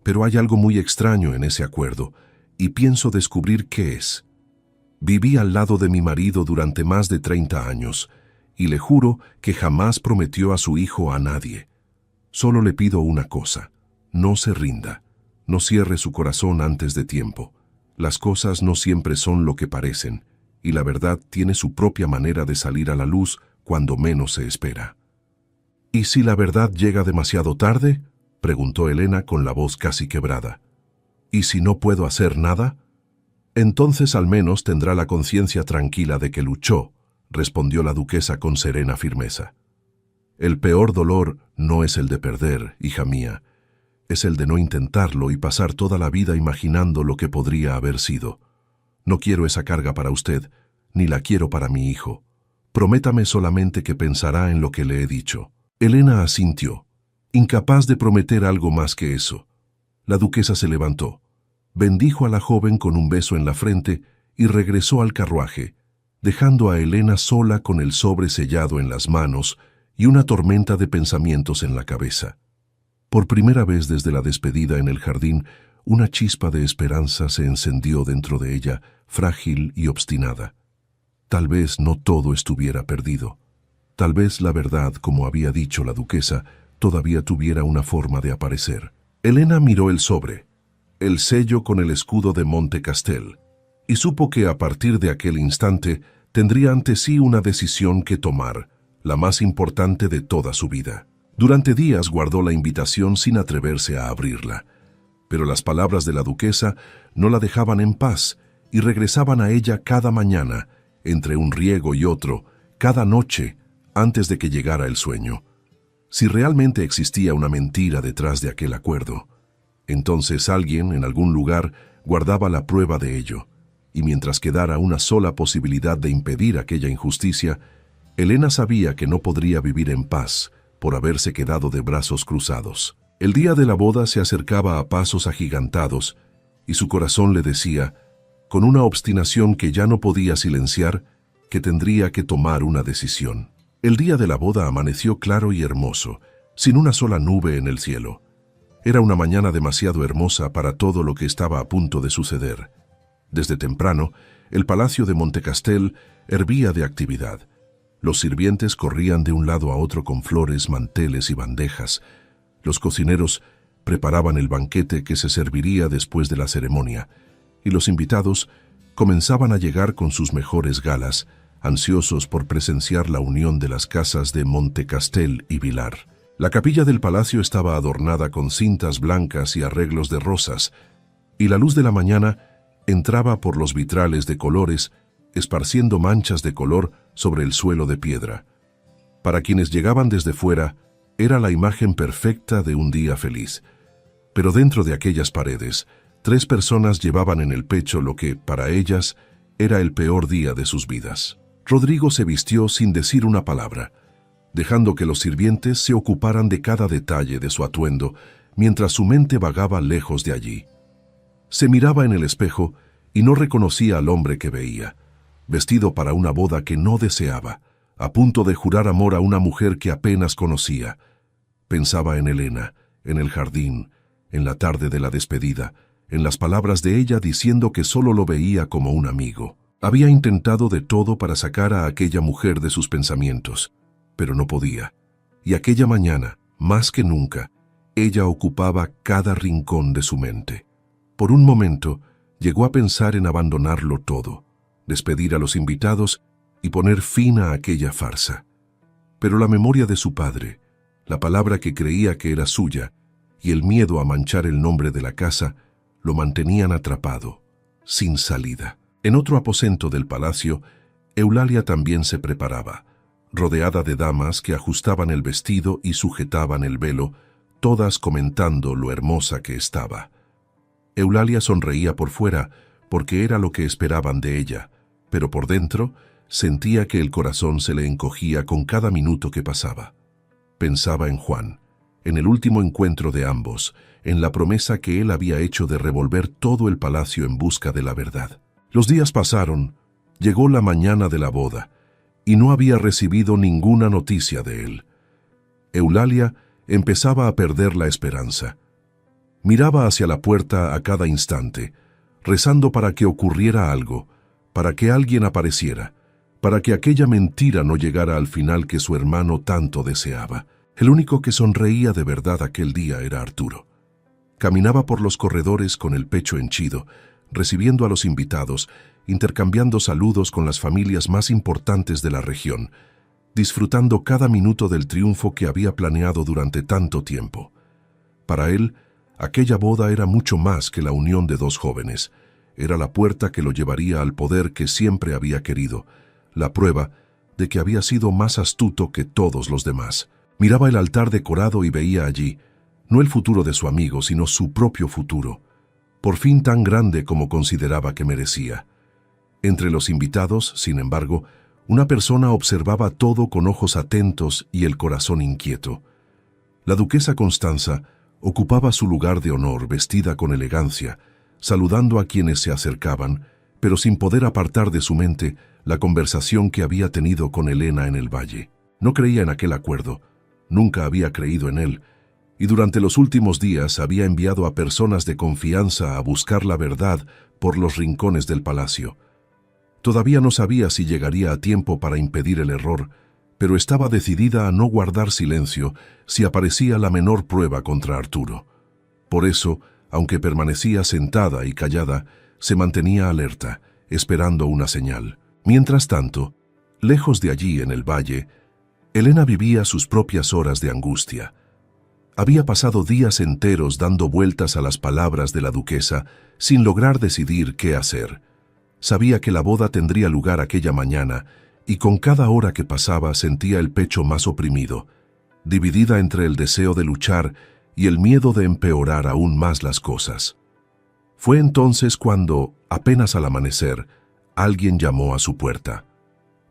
«Pero hay algo muy extraño en ese acuerdo, y pienso descubrir qué es». Viví al lado de mi marido durante más de 30 años, y le juro que jamás prometió a su hijo a nadie. Solo le pido una cosa: no se rinda, no cierre su corazón antes de tiempo. Las cosas no siempre son lo que parecen, y la verdad tiene su propia manera de salir a la luz cuando menos se espera. ¿Y si la verdad llega demasiado tarde?, preguntó Elena con la voz casi quebrada. ¿Y si no puedo hacer nada? Entonces al menos tendrá la conciencia tranquila de que luchó, respondió la duquesa con serena firmeza. El peor dolor no es el de perder, hija mía, es el de no intentarlo y pasar toda la vida imaginando lo que podría haber sido. No quiero esa carga para usted, ni la quiero para mi hijo. Prométame solamente que pensará en lo que le he dicho. Elena asintió, incapaz de prometer algo más que eso. La duquesa se levantó, bendijo a la joven con un beso en la frente y regresó al carruaje, dejando a Elena sola con el sobre sellado en las manos y una tormenta de pensamientos en la cabeza. Por primera vez desde la despedida en el jardín, una chispa de esperanza se encendió dentro de ella, frágil y obstinada. Tal vez no todo estuviera perdido. Tal vez la verdad, como había dicho la duquesa, todavía tuviera una forma de aparecer. Elena miró el sobre, el sello con el escudo de Montecastel, y supo que a partir de aquel instante tendría ante sí una decisión que tomar, la más importante de toda su vida. Durante días guardó la invitación sin atreverse a abrirla, pero las palabras de la duquesa no la dejaban en paz y regresaban a ella cada mañana, entre un riego y otro, cada noche, antes de que llegara el sueño. Si realmente existía una mentira detrás de aquel acuerdo, entonces alguien en algún lugar guardaba la prueba de ello, y mientras quedara una sola posibilidad de impedir aquella injusticia, Elena sabía que no podría vivir en paz por haberse quedado de brazos cruzados. El día de la boda se acercaba a pasos agigantados, y su corazón le decía, con una obstinación que ya no podía silenciar, que tendría que tomar una decisión. El día de la boda amaneció claro y hermoso, sin una sola nube en el cielo. Era una mañana demasiado hermosa para todo lo que estaba a punto de suceder. Desde temprano, el palacio de Montecastel hervía de actividad. Los sirvientes corrían de un lado a otro con flores, manteles y bandejas. Los cocineros preparaban el banquete que se serviría después de la ceremonia, y los invitados comenzaban a llegar con sus mejores galas, ansiosos por presenciar la unión de las casas de Montecastel y Vilar. La capilla del palacio estaba adornada con cintas blancas y arreglos de rosas, y la luz de la mañana entraba por los vitrales de colores, esparciendo manchas de color sobre el suelo de piedra. Para quienes llegaban desde fuera, era la imagen perfecta de un día feliz. Pero dentro de aquellas paredes, 3 personas llevaban en el pecho lo que, para ellas, era el peor día de sus vidas. Rodrigo se vistió sin decir una palabra, dejando que los sirvientes se ocuparan de cada detalle de su atuendo, mientras su mente vagaba lejos de allí. Se miraba en el espejo y no reconocía al hombre que veía, vestido para una boda que no deseaba, a punto de jurar amor a una mujer que apenas conocía. Pensaba en Elena, en el jardín, en la tarde de la despedida, en las palabras de ella diciendo que solo lo veía como un amigo. Había intentado de todo para sacar a aquella mujer de sus pensamientos, pero no podía. Y aquella mañana, más que nunca, ella ocupaba cada rincón de su mente. Por un momento, llegó a pensar en abandonarlo todo, despedir a los invitados y poner fin a aquella farsa. Pero la memoria de su padre, la palabra que creía que era suya y el miedo a manchar el nombre de la casa lo mantenían atrapado, sin salida. En otro aposento del palacio, Eulalia también se preparaba, rodeada de damas que ajustaban el vestido y sujetaban el velo, todas comentando lo hermosa que estaba. Eulalia sonreía por fuera porque era lo que esperaban de ella, pero por dentro sentía que el corazón se le encogía con cada minuto que pasaba. Pensaba en Juan, en el último encuentro de ambos, en la promesa que él había hecho de revolver todo el palacio en busca de la verdad. Los días pasaron, llegó la mañana de la boda, y no había recibido ninguna noticia de él. Eulalia empezaba a perder la esperanza. Miraba hacia la puerta a cada instante, rezando para que ocurriera algo, para que alguien apareciera, para que aquella mentira no llegara al final que su hermano tanto deseaba. El único que sonreía de verdad aquel día era Arturo. Caminaba por los corredores con el pecho henchido, recibiendo a los invitados, intercambiando saludos con las familias más importantes de la región, disfrutando cada minuto del triunfo que había planeado durante tanto tiempo. Para él, aquella boda era mucho más que la unión de dos jóvenes. Era la puerta que lo llevaría al poder que siempre había querido, la prueba de que había sido más astuto que todos los demás. Miraba el altar decorado y veía allí, no el futuro de su amigo, sino su propio futuro, por fin tan grande como consideraba que merecía. Entre los invitados, sin embargo, una persona observaba todo con ojos atentos y el corazón inquieto. La duquesa Constanza ocupaba su lugar de honor, vestida con elegancia, saludando a quienes se acercaban, pero sin poder apartar de su mente la conversación que había tenido con Elena en el valle. No creía en aquel acuerdo, nunca había creído en él, y durante los últimos días había enviado a personas de confianza a buscar la verdad por los rincones del palacio. Todavía no sabía si llegaría a tiempo para impedir el error, pero estaba decidida a no guardar silencio si aparecía la menor prueba contra Arturo. Por eso, aunque permanecía sentada y callada, se mantenía alerta, esperando una señal. Mientras tanto, lejos de allí en el valle, Elena vivía sus propias horas de angustia. Había pasado días enteros dando vueltas a las palabras de la duquesa sin lograr decidir qué hacer. Sabía que la boda tendría lugar aquella mañana y con cada hora que pasaba sentía el pecho más oprimido, dividida entre el deseo de luchar y el miedo de empeorar aún más las cosas. Fue entonces cuando, apenas al amanecer, alguien llamó a su puerta.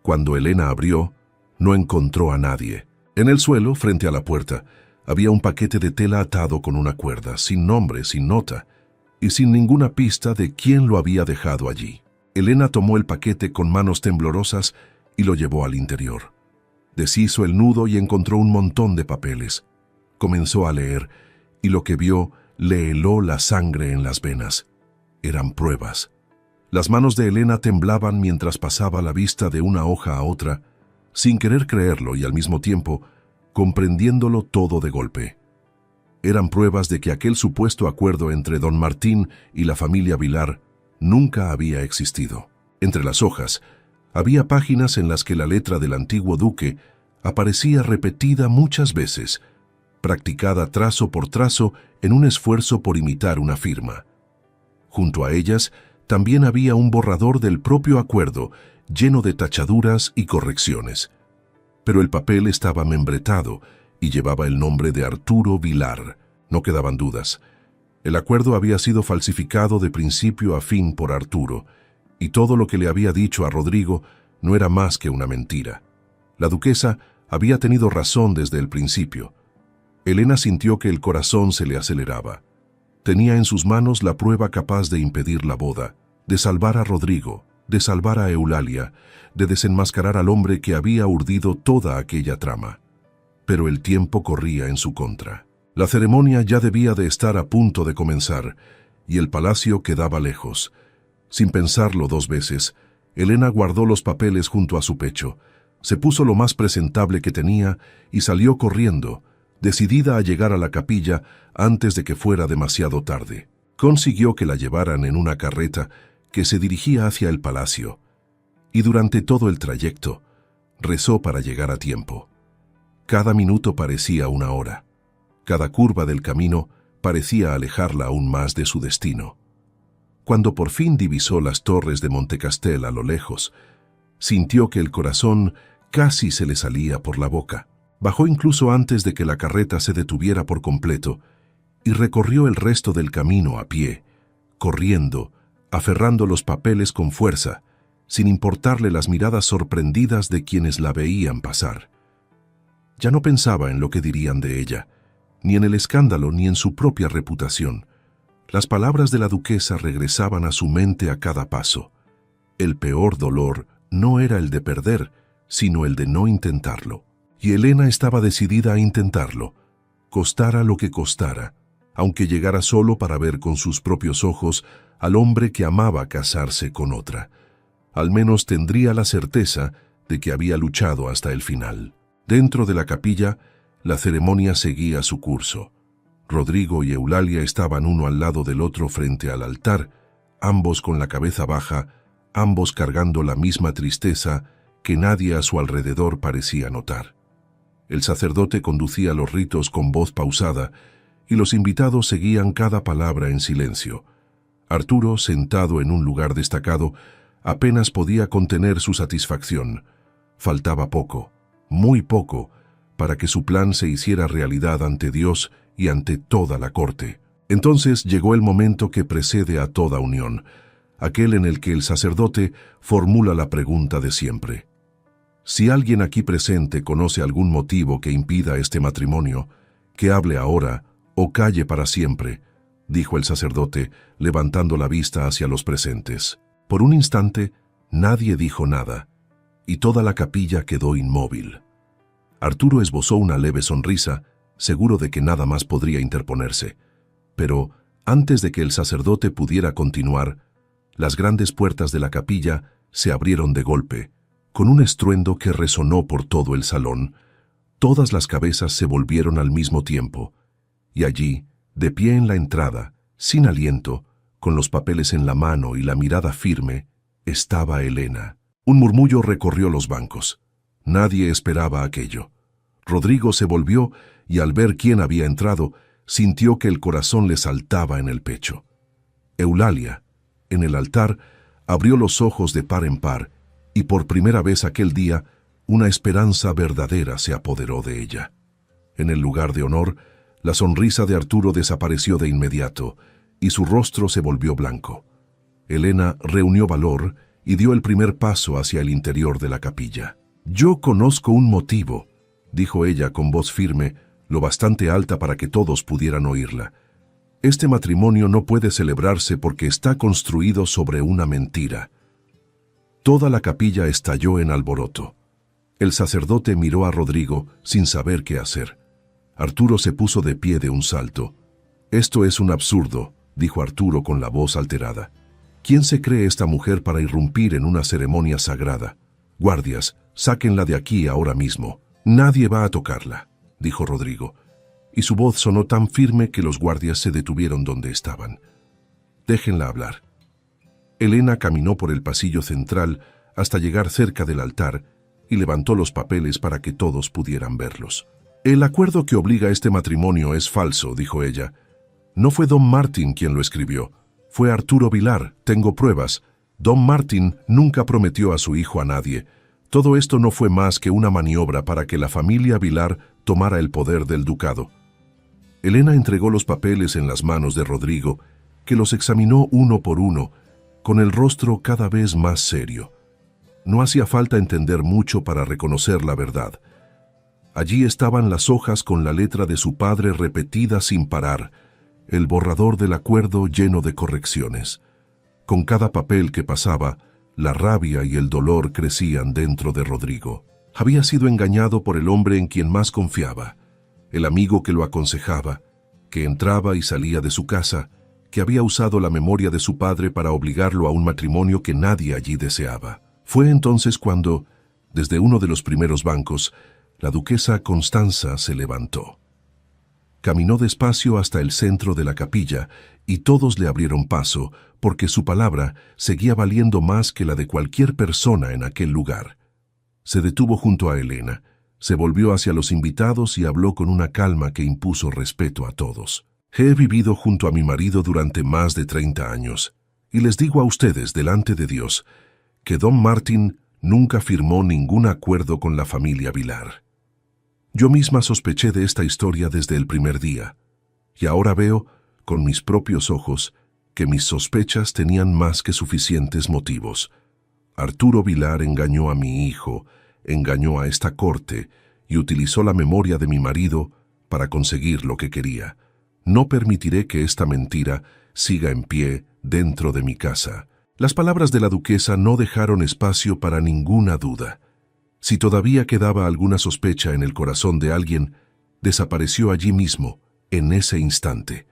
Cuando Elena abrió, no encontró a nadie. En el suelo, frente a la puerta, había un paquete de tela atado con una cuerda, sin nombre, sin nota, y sin ninguna pista de quién lo había dejado allí. Elena tomó el paquete con manos temblorosas y lo llevó al interior. Deshizo el nudo y encontró un montón de papeles. Comenzó a leer, y lo que vio le heló la sangre en las venas. Eran pruebas. Las manos de Elena temblaban mientras pasaba la vista de una hoja a otra, sin querer creerlo y al mismo tiempo comprendiéndolo todo de golpe. Eran pruebas de que aquel supuesto acuerdo entre don Martín y la familia Vilar nunca había existido. Entre las hojas, había páginas en las que la letra del antiguo duque aparecía repetida muchas veces, practicada trazo por trazo en un esfuerzo por imitar una firma. Junto a ellas, también había un borrador del propio acuerdo, lleno de tachaduras y correcciones. Pero el papel estaba membretado y llevaba el nombre de Arturo Vilar. No quedaban dudas. El acuerdo había sido falsificado de principio a fin por Arturo, y todo lo que le había dicho a Rodrigo no era más que una mentira. La duquesa había tenido razón desde el principio. Elena sintió que el corazón se le aceleraba. Tenía en sus manos la prueba capaz de impedir la boda, de salvar a Rodrigo, de salvar a Eulalia, de desenmascarar al hombre que había urdido toda aquella trama. Pero el tiempo corría en su contra. La ceremonia ya debía de estar a punto de comenzar, y el palacio quedaba lejos. Sin pensarlo dos veces, Elena guardó los papeles junto a su pecho, se puso lo más presentable que tenía y salió corriendo, decidida a llegar a la capilla antes de que fuera demasiado tarde. Consiguió que la llevaran en una carreta que se dirigía hacia el palacio, y durante todo el trayecto rezó para llegar a tiempo. Cada minuto parecía una hora. Cada curva del camino parecía alejarla aún más de su destino. Cuando por fin divisó las torres de Montecastel a lo lejos, sintió que el corazón casi se le salía por la boca. Bajó incluso antes de que la carreta se detuviera por completo y recorrió el resto del camino a pie, corriendo, aferrando los papeles con fuerza, sin importarle las miradas sorprendidas de quienes la veían pasar. Ya no pensaba en lo que dirían de ella, ni en el escándalo ni en su propia reputación. Las palabras de la duquesa regresaban a su mente a cada paso. El peor dolor no era el de perder, sino el de no intentarlo. Y Elena estaba decidida a intentarlo, costara lo que costara, aunque llegara solo para ver con sus propios ojos al hombre que amaba casarse con otra. Al menos tendría la certeza de que había luchado hasta el final. Dentro de la capilla, la ceremonia seguía su curso. Rodrigo y Eulalia estaban uno al lado del otro frente al altar, ambos con la cabeza baja, ambos cargando la misma tristeza que nadie a su alrededor parecía notar. El sacerdote conducía los ritos con voz pausada y los invitados seguían cada palabra en silencio. Arturo, sentado en un lugar destacado, apenas podía contener su satisfacción. Faltaba poco, muy poco, para que su plan se hiciera realidad ante Dios y ante toda la corte. Entonces llegó el momento que precede a toda unión, aquel en el que el sacerdote formula la pregunta de siempre. Si alguien aquí presente conoce algún motivo que impida este matrimonio, que hable ahora o calle para siempre, dijo el sacerdote, levantando la vista hacia los presentes. Por un instante, nadie dijo nada, y toda la capilla quedó inmóvil. Arturo esbozó una leve sonrisa, seguro de que nada más podría interponerse. Pero, antes de que el sacerdote pudiera continuar, las grandes puertas de la capilla se abrieron de golpe, con un estruendo que resonó por todo el salón. Todas las cabezas se volvieron al mismo tiempo, y allí, de pie en la entrada, sin aliento, con los papeles en la mano y la mirada firme, estaba Elena. Un murmullo recorrió los bancos. Nadie esperaba aquello. Rodrigo se volvió y al ver quién había entrado, sintió que el corazón le saltaba en el pecho. Eulalia, en el altar, abrió los ojos de par en par, y por primera vez aquel día, una esperanza verdadera se apoderó de ella. En el lugar de honor, la sonrisa de Arturo desapareció de inmediato, y su rostro se volvió blanco. Elena reunió valor y dio el primer paso hacia el interior de la capilla. «Yo conozco un motivo», dijo ella con voz firme, lo bastante alta para que todos pudieran oírla. «Este matrimonio no puede celebrarse porque está construido sobre una mentira». Toda la capilla estalló en alboroto. El sacerdote miró a Rodrigo sin saber qué hacer. Arturo se puso de pie de un salto. «Esto es un absurdo», dijo Arturo con la voz alterada. «¿Quién se cree esta mujer para irrumpir en una ceremonia sagrada? Guardias, sáquenla de aquí ahora mismo. Nadie va a tocarla», dijo Rodrigo, y su voz sonó tan firme que los guardias se detuvieron donde estaban. «Déjenla hablar». Elena caminó por el pasillo central hasta llegar cerca del altar y levantó los papeles para que todos pudieran verlos. «El acuerdo que obliga a este matrimonio es falso», dijo ella. «No fue Don Martín quien lo escribió. Fue Arturo Vilar, tengo pruebas. Don Martín nunca prometió a su hijo a nadie. Todo esto no fue más que una maniobra para que la familia Vilar tomara el poder del ducado». Elena entregó los papeles en las manos de Rodrigo, que los examinó uno por uno, con el rostro cada vez más serio. No hacía falta entender mucho para reconocer la verdad. Allí estaban las hojas con la letra de su padre repetida sin parar, el borrador del acuerdo lleno de correcciones. Con cada papel que pasaba, la rabia y el dolor crecían dentro de Rodrigo. Había sido engañado por el hombre en quien más confiaba, el amigo que lo aconsejaba, que entraba y salía de su casa, que había usado la memoria de su padre para obligarlo a un matrimonio que nadie allí deseaba. Fue entonces cuando, desde uno de los primeros bancos, la duquesa Constanza se levantó. Caminó despacio hasta el centro de la capilla y todos le abrieron paso porque su palabra seguía valiendo más que la de cualquier persona en aquel lugar. Se detuvo junto a Elena, se volvió hacia los invitados y habló con una calma que impuso respeto a todos. «He vivido junto a mi marido durante más de 30 años, y les digo a ustedes, delante de Dios, que Don Martín nunca firmó ningún acuerdo con la familia Vilar. Yo misma sospeché de esta historia desde el primer día, y ahora veo, con mis propios ojos, que mis sospechas tenían más que suficientes motivos. Arturo Vilar engañó a mi hijo, engañó a esta corte, y utilizó la memoria de mi marido para conseguir lo que quería. No permitiré que esta mentira siga en pie dentro de mi casa». Las palabras de la duquesa no dejaron espacio para ninguna duda. Si todavía quedaba alguna sospecha en el corazón de alguien, desapareció allí mismo, en ese instante.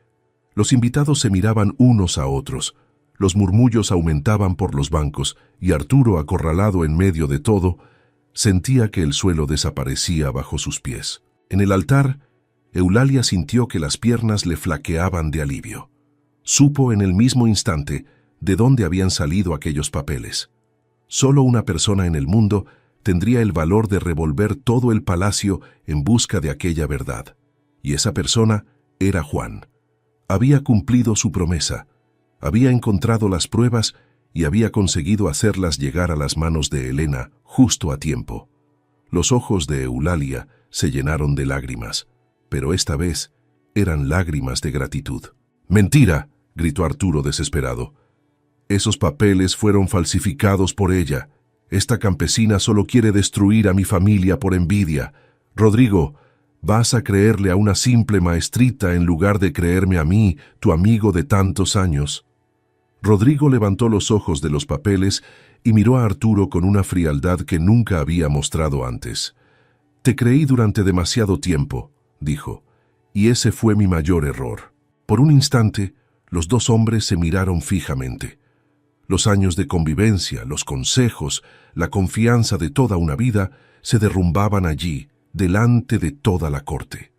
Los invitados se miraban unos a otros. Los murmullos aumentaban por los bancos y Arturo, acorralado en medio de todo, sentía que el suelo desaparecía bajo sus pies. En el altar, Eulalia sintió que las piernas le flaqueaban de alivio. Supo en el mismo instante de dónde habían salido aquellos papeles. Solo una persona en el mundo tendría el valor de revolver todo el palacio en busca de aquella verdad. Y esa persona era Juan. Había cumplido su promesa, había encontrado las pruebas y había conseguido hacerlas llegar a las manos de Elena justo a tiempo. Los ojos de Eulalia se llenaron de lágrimas, pero esta vez eran lágrimas de gratitud. «¡Mentira!», gritó Arturo desesperado. «Esos papeles fueron falsificados por ella. Esta campesina solo quiere destruir a mi familia por envidia. Rodrigo, vas a creerle a una simple maestrita en lugar de creerme a mí, tu amigo de tantos años». Rodrigo levantó los ojos de los papeles y miró a Arturo con una frialdad que nunca había mostrado antes. «Te creí durante demasiado tiempo», dijo, «y ese fue mi mayor error». Por un instante, los dos hombres se miraron fijamente. Los años de convivencia, los consejos, la confianza de toda una vida se derrumbaban allí, delante de toda la corte.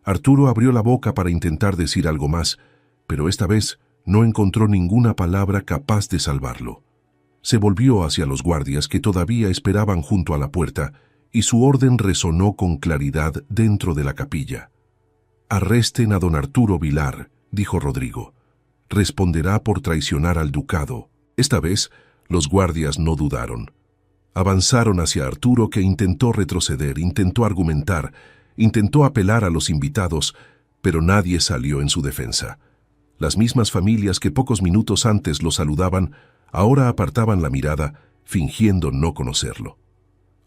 Arturo abrió la boca para intentar decir algo más, pero esta vez no encontró ninguna palabra capaz de salvarlo. Se volvió hacia los guardias que todavía esperaban junto a la puerta y su orden resonó con claridad dentro de la capilla. «Arresten a don Arturo Vilar», dijo Rodrigo. «Responderá por traicionar al ducado». Esta vez, los guardias no dudaron. Avanzaron hacia Arturo, que intentó retroceder, intentó argumentar, intentó apelar a los invitados, pero nadie salió en su defensa. Las mismas familias que pocos minutos antes lo saludaban, ahora apartaban la mirada, fingiendo no conocerlo.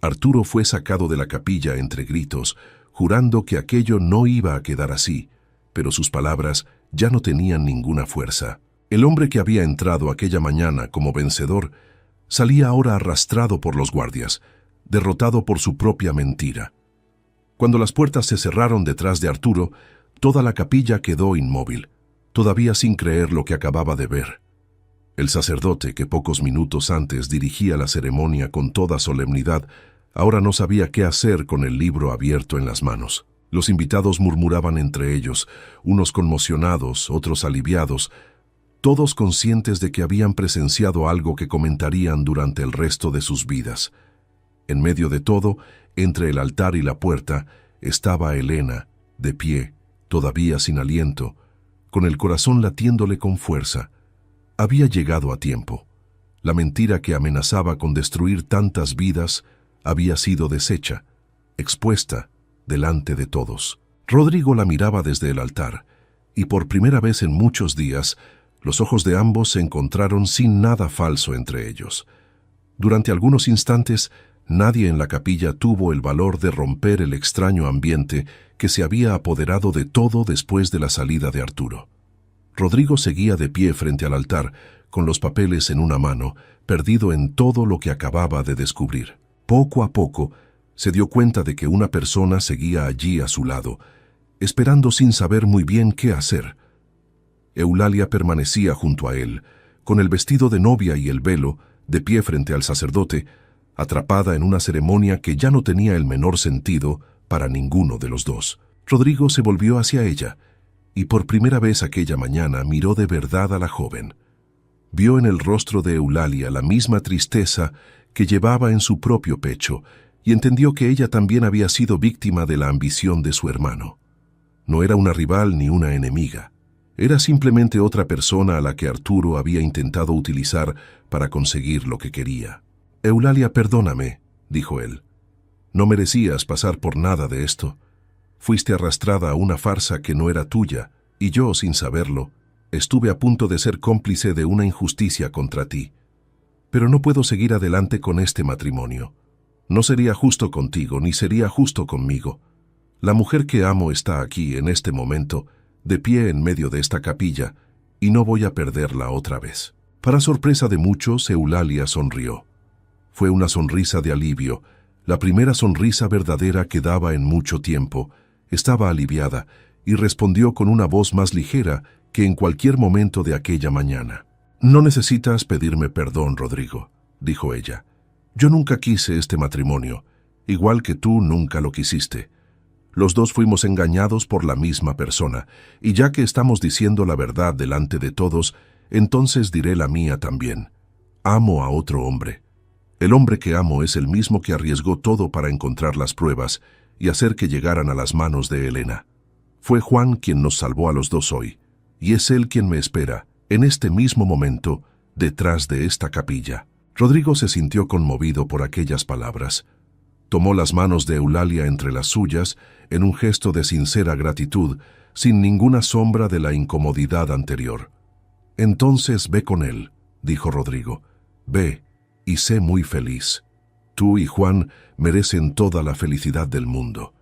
Arturo fue sacado de la capilla entre gritos, jurando que aquello no iba a quedar así, pero sus palabras ya no tenían ninguna fuerza. El hombre que había entrado aquella mañana como vencedor salía ahora arrastrado por los guardias, derrotado por su propia mentira. Cuando las puertas se cerraron detrás de Arturo, toda la capilla quedó inmóvil, todavía sin creer lo que acababa de ver. El sacerdote, que pocos minutos antes dirigía la ceremonia con toda solemnidad, ahora no sabía qué hacer con el libro abierto en las manos. Los invitados murmuraban entre ellos, unos conmocionados, otros aliviados, todos conscientes de que habían presenciado algo que comentarían durante el resto de sus vidas. En medio de todo, entre el altar y la puerta, estaba Elena, de pie, todavía sin aliento, con el corazón latiéndole con fuerza. Había llegado a tiempo. La mentira que amenazaba con destruir tantas vidas había sido deshecha, expuesta delante de todos. Rodrigo la miraba desde el altar, y por primera vez en muchos días, los ojos de ambos se encontraron sin nada falso entre ellos. Durante algunos instantes, nadie en la capilla tuvo el valor de romper el extraño ambiente que se había apoderado de todo después de la salida de Arturo. Rodrigo seguía de pie frente al altar, con los papeles en una mano, perdido en todo lo que acababa de descubrir. Poco a poco, se dio cuenta de que una persona seguía allí a su lado, esperando sin saber muy bien qué hacer. Eulalia permanecía junto a él, con el vestido de novia y el velo, de pie frente al sacerdote, atrapada en una ceremonia que ya no tenía el menor sentido para ninguno de los dos. Rodrigo se volvió hacia ella, y por primera vez aquella mañana miró de verdad a la joven. Vio en el rostro de Eulalia la misma tristeza que llevaba en su propio pecho, y entendió que ella también había sido víctima de la ambición de su hermano. No era una rival ni una enemiga. Era simplemente otra persona a la que Arturo había intentado utilizar para conseguir lo que quería. «Eulalia, perdóname», dijo él. «No merecías pasar por nada de esto. Fuiste arrastrada a una farsa que no era tuya, y yo, sin saberlo, estuve a punto de ser cómplice de una injusticia contra ti. Pero no puedo seguir adelante con este matrimonio. No sería justo contigo, ni sería justo conmigo. La mujer que amo está aquí, en este momento, de pie en medio de esta capilla, y no voy a perderla otra vez». Para sorpresa de muchos, Eulalia sonrió. Fue una sonrisa de alivio, la primera sonrisa verdadera que daba en mucho tiempo. Estaba aliviada y respondió con una voz más ligera que en cualquier momento de aquella mañana. No necesitas pedirme perdón, Rodrigo, dijo ella. Yo nunca quise este matrimonio, igual que tú nunca lo quisiste. Los dos fuimos engañados por la misma persona, y ya que estamos diciendo la verdad delante de todos, entonces diré la mía también. Amo a otro hombre. El hombre que amo es el mismo que arriesgó todo para encontrar las pruebas y hacer que llegaran a las manos de Elena. Fue Juan quien nos salvó a los dos hoy, y es él quien me espera, en este mismo momento, detrás de esta capilla. Rodrigo se sintió conmovido por aquellas palabras. Tomó las manos de Eulalia entre las suyas en un gesto de sincera gratitud, sin ninguna sombra de la incomodidad anterior. «Entonces ve con él», dijo Rodrigo. «Ve, y sé muy feliz. Tú y Juan merecen toda la felicidad del mundo,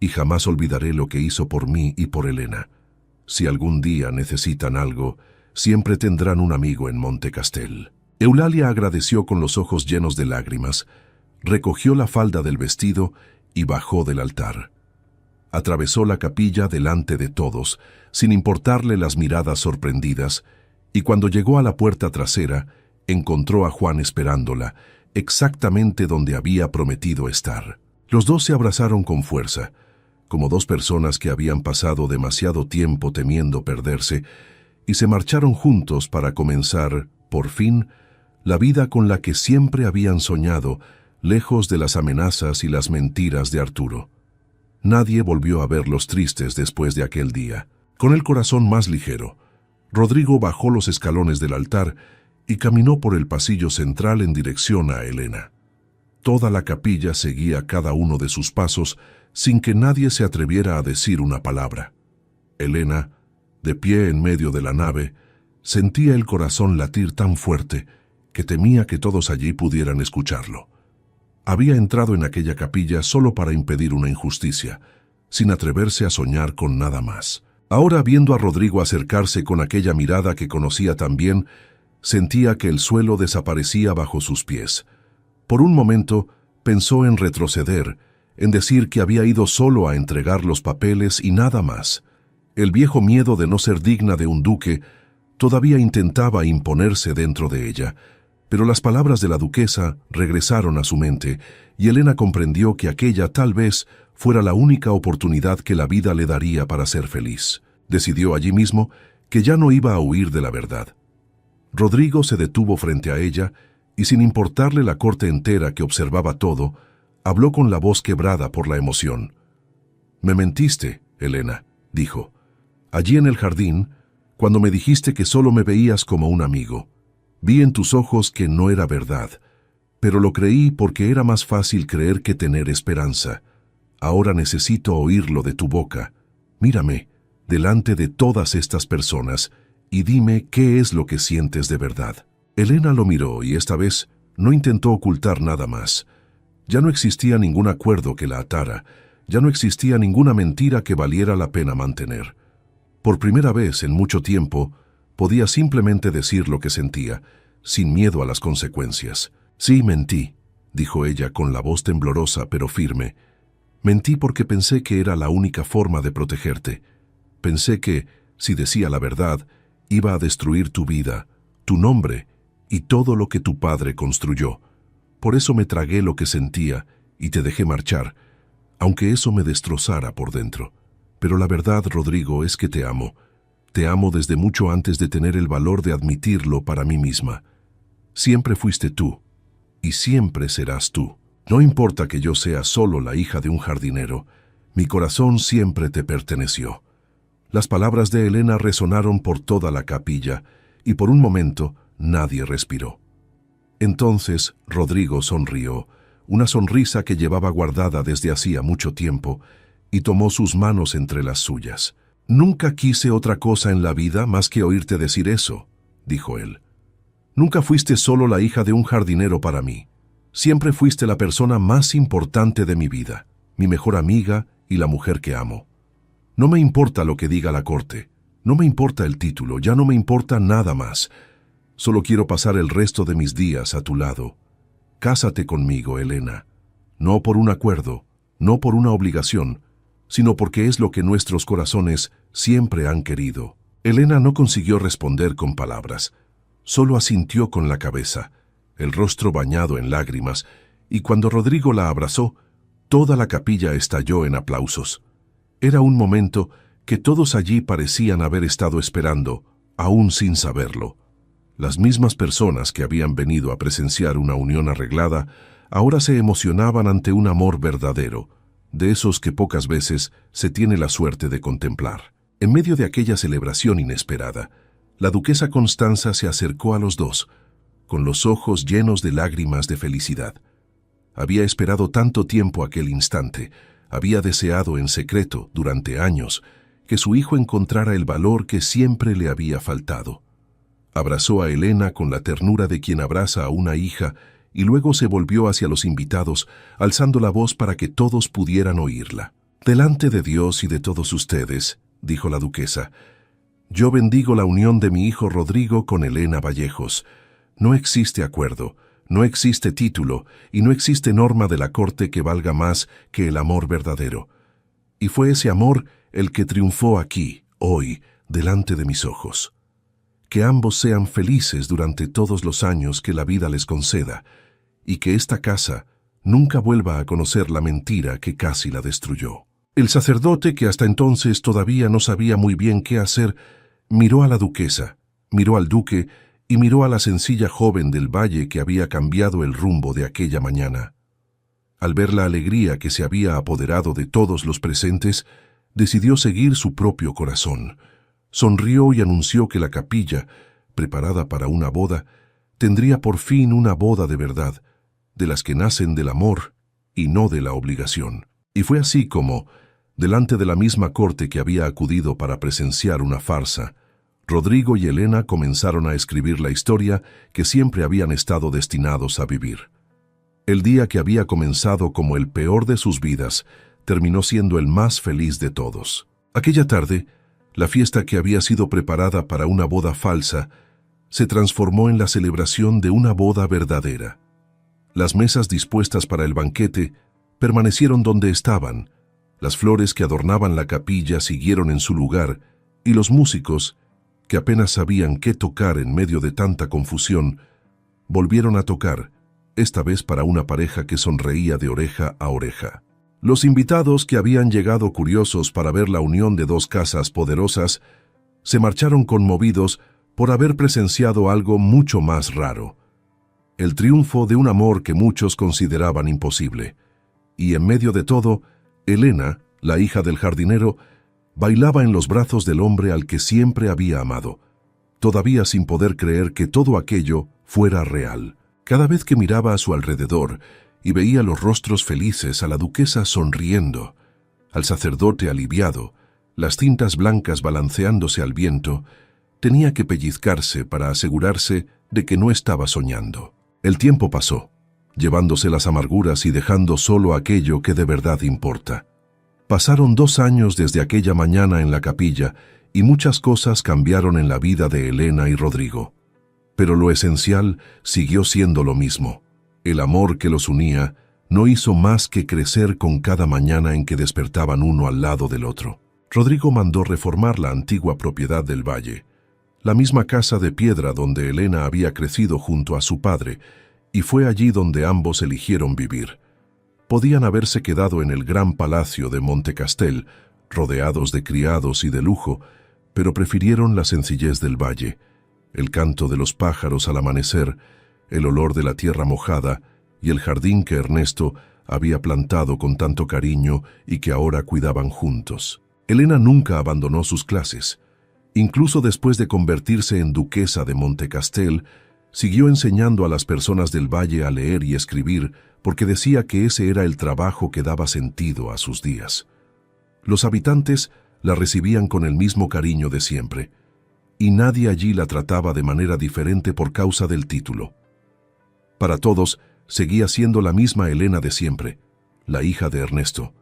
y jamás olvidaré lo que hizo por mí y por Elena. Si algún día necesitan algo, siempre tendrán un amigo en Montecastel». Eulalia agradeció con los ojos llenos de lágrimas, recogió la falda del vestido y bajó del altar. Atravesó la capilla delante de todos, sin importarle las miradas sorprendidas, y cuando llegó a la puerta trasera, encontró a Juan esperándola, exactamente donde había prometido estar. Los dos se abrazaron con fuerza, como dos personas que habían pasado demasiado tiempo temiendo perderse, y se marcharon juntos para comenzar, por fin, la vida con la que siempre habían soñado, lejos de las amenazas y las mentiras de Arturo. Nadie volvió a verlos tristes después de aquel día. Con el corazón más ligero, Rodrigo bajó los escalones del altar y caminó por el pasillo central en dirección a Elena. Toda la capilla seguía cada uno de sus pasos sin que nadie se atreviera a decir una palabra. Elena, de pie en medio de la nave, sentía el corazón latir tan fuerte que temía que todos allí pudieran escucharlo. Había entrado en aquella capilla solo para impedir una injusticia, sin atreverse a soñar con nada más. Ahora, viendo a Rodrigo acercarse con aquella mirada que conocía tan bien, sentía que el suelo desaparecía bajo sus pies. Por un momento pensó en retroceder, en decir que había ido solo a entregar los papeles y nada más. El viejo miedo de no ser digna de un duque todavía intentaba imponerse dentro de ella, pero las palabras de la duquesa regresaron a su mente y Elena comprendió que aquella tal vez fuera la única oportunidad que la vida le daría para ser feliz. Decidió allí mismo que ya no iba a huir de la verdad. Rodrigo se detuvo frente a ella y, sin importarle la corte entera que observaba todo, habló con la voz quebrada por la emoción. «Me mentiste, Elena», dijo. «Allí en el jardín, cuando me dijiste que solo me veías como un amigo. Vi en tus ojos que no era verdad, pero lo creí porque era más fácil creer que tener esperanza. Ahora necesito oírlo de tu boca. Mírame, delante de todas estas personas, y dime qué es lo que sientes de verdad». Elena lo miró y esta vez no intentó ocultar nada más. Ya no existía ningún acuerdo que la atara, ya no existía ninguna mentira que valiera la pena mantener. Por primera vez en mucho tiempo, podía simplemente decir lo que sentía, sin miedo a las consecuencias. «Sí, mentí», dijo ella con la voz temblorosa pero firme. «Mentí porque pensé que era la única forma de protegerte. Pensé que, si decía la verdad, iba a destruir tu vida, tu nombre y todo lo que tu padre construyó. Por eso me tragué lo que sentía y te dejé marchar, aunque eso me destrozara por dentro. Pero la verdad, Rodrigo, es que te amo. Te amo desde mucho antes de tener el valor de admitirlo para mí misma. Siempre fuiste tú, y siempre serás tú. No importa que yo sea solo la hija de un jardinero, mi corazón siempre te perteneció». Las palabras de Elena resonaron por toda la capilla, y por un momento nadie respiró. Entonces Rodrigo sonrió, una sonrisa que llevaba guardada desde hacía mucho tiempo, y tomó sus manos entre las suyas. «Nunca quise otra cosa en la vida más que oírte decir eso», dijo él. «Nunca fuiste solo la hija de un jardinero para mí. Siempre fuiste la persona más importante de mi vida, mi mejor amiga y la mujer que amo. No me importa lo que diga la corte, no me importa el título, ya no me importa nada más. Solo quiero pasar el resto de mis días a tu lado. Cásate conmigo, Elena. No por un acuerdo, no por una obligación, sino porque es lo que nuestros corazones siempre han querido». Elena no consiguió responder con palabras. Solo asintió con la cabeza, el rostro bañado en lágrimas, y cuando Rodrigo la abrazó, toda la capilla estalló en aplausos. Era un momento que todos allí parecían haber estado esperando, aún sin saberlo. Las mismas personas que habían venido a presenciar una unión arreglada, ahora se emocionaban ante un amor verdadero, de esos que pocas veces se tiene la suerte de contemplar. En medio de aquella celebración inesperada, la duquesa Constanza se acercó a los dos, con los ojos llenos de lágrimas de felicidad. Había esperado tanto tiempo aquel instante, había deseado en secreto, durante años, que su hijo encontrara el valor que siempre le había faltado. Abrazó a Elena con la ternura de quien abraza a una hija y luego se volvió hacia los invitados, alzando la voz para que todos pudieran oírla. «Delante de Dios y de todos ustedes», dijo la duquesa, «yo bendigo la unión de mi hijo Rodrigo con Elena Vallejos. No existe acuerdo, no existe título y no existe norma de la corte que valga más que el amor verdadero. Y fue ese amor el que triunfó aquí, hoy, delante de mis ojos. Que ambos sean felices durante todos los años que la vida les conceda, y que esta casa nunca vuelva a conocer la mentira que casi la destruyó». El sacerdote, que hasta entonces todavía no sabía muy bien qué hacer, miró a la duquesa, miró al duque y miró a la sencilla joven del valle que había cambiado el rumbo de aquella mañana. Al ver la alegría que se había apoderado de todos los presentes, decidió seguir su propio corazón. Sonrió y anunció que la capilla, preparada para una boda, tendría por fin una boda de verdad, de las que nacen del amor y no de la obligación. Y fue así como, delante de la misma corte que había acudido para presenciar una farsa, Rodrigo y Elena comenzaron a escribir la historia que siempre habían estado destinados a vivir. El día que había comenzado como el peor de sus vidas, terminó siendo el más feliz de todos. Aquella tarde, la fiesta que había sido preparada para una boda falsa, se transformó en la celebración de una boda verdadera. Las mesas dispuestas para el banquete permanecieron donde estaban, las flores que adornaban la capilla siguieron en su lugar, y los músicos, que apenas sabían qué tocar en medio de tanta confusión, volvieron a tocar, esta vez para una pareja que sonreía de oreja a oreja. Los invitados, que habían llegado curiosos para ver la unión de dos casas poderosas, se marcharon conmovidos por haber presenciado algo mucho más raro: el triunfo de un amor que muchos consideraban imposible. Y en medio de todo, Elena, la hija del jardinero, bailaba en los brazos del hombre al que siempre había amado, todavía sin poder creer que todo aquello fuera real. Cada vez que miraba a su alrededor y veía los rostros felices, a la duquesa sonriendo, al sacerdote aliviado, las cintas blancas balanceándose al viento, tenía que pellizcarse para asegurarse de que no estaba soñando. El tiempo pasó, llevándose las amarguras y dejando solo aquello que de verdad importa. Pasaron 2 años desde aquella mañana en la capilla y muchas cosas cambiaron en la vida de Elena y Rodrigo. Pero lo esencial siguió siendo lo mismo. El amor que los unía no hizo más que crecer con cada mañana en que despertaban uno al lado del otro. Rodrigo mandó reformar la antigua propiedad del valle, la misma casa de piedra donde Elena había crecido junto a su padre, y fue allí donde ambos eligieron vivir. Podían haberse quedado en el gran palacio de Montecastel, rodeados de criados y de lujo, pero prefirieron la sencillez del valle, el canto de los pájaros al amanecer, el olor de la tierra mojada y el jardín que Ernesto había plantado con tanto cariño y que ahora cuidaban juntos. Elena nunca abandonó sus clases. Incluso después de convertirse en duquesa de Montecastel, siguió enseñando a las personas del valle a leer y escribir, porque decía que ese era el trabajo que daba sentido a sus días. Los habitantes la recibían con el mismo cariño de siempre, y nadie allí la trataba de manera diferente por causa del título. Para todos, seguía siendo la misma Elena de siempre, la hija de Ernesto,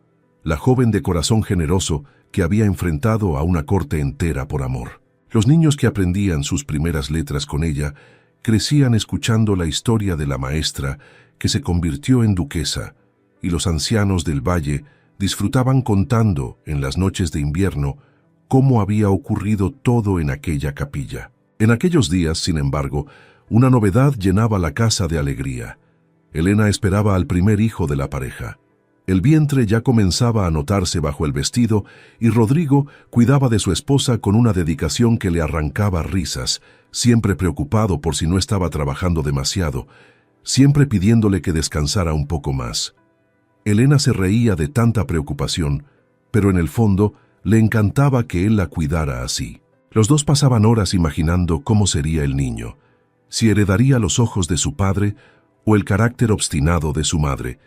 la joven de corazón generoso que había enfrentado a una corte entera por amor. Los niños que aprendían sus primeras letras con ella crecían escuchando la historia de la maestra que se convirtió en duquesa, y los ancianos del valle disfrutaban contando, en las noches de invierno, cómo había ocurrido todo en aquella capilla. En aquellos días, sin embargo, una novedad llenaba la casa de alegría. Elena esperaba al primer hijo de la pareja. El vientre ya comenzaba a notarse bajo el vestido y Rodrigo cuidaba de su esposa con una dedicación que le arrancaba risas, siempre preocupado por si no estaba trabajando demasiado, siempre pidiéndole que descansara un poco más. Elena se reía de tanta preocupación, pero en el fondo le encantaba que él la cuidara así. Los dos pasaban horas imaginando cómo sería el niño, si heredaría los ojos de su padre o el carácter obstinado de su madre,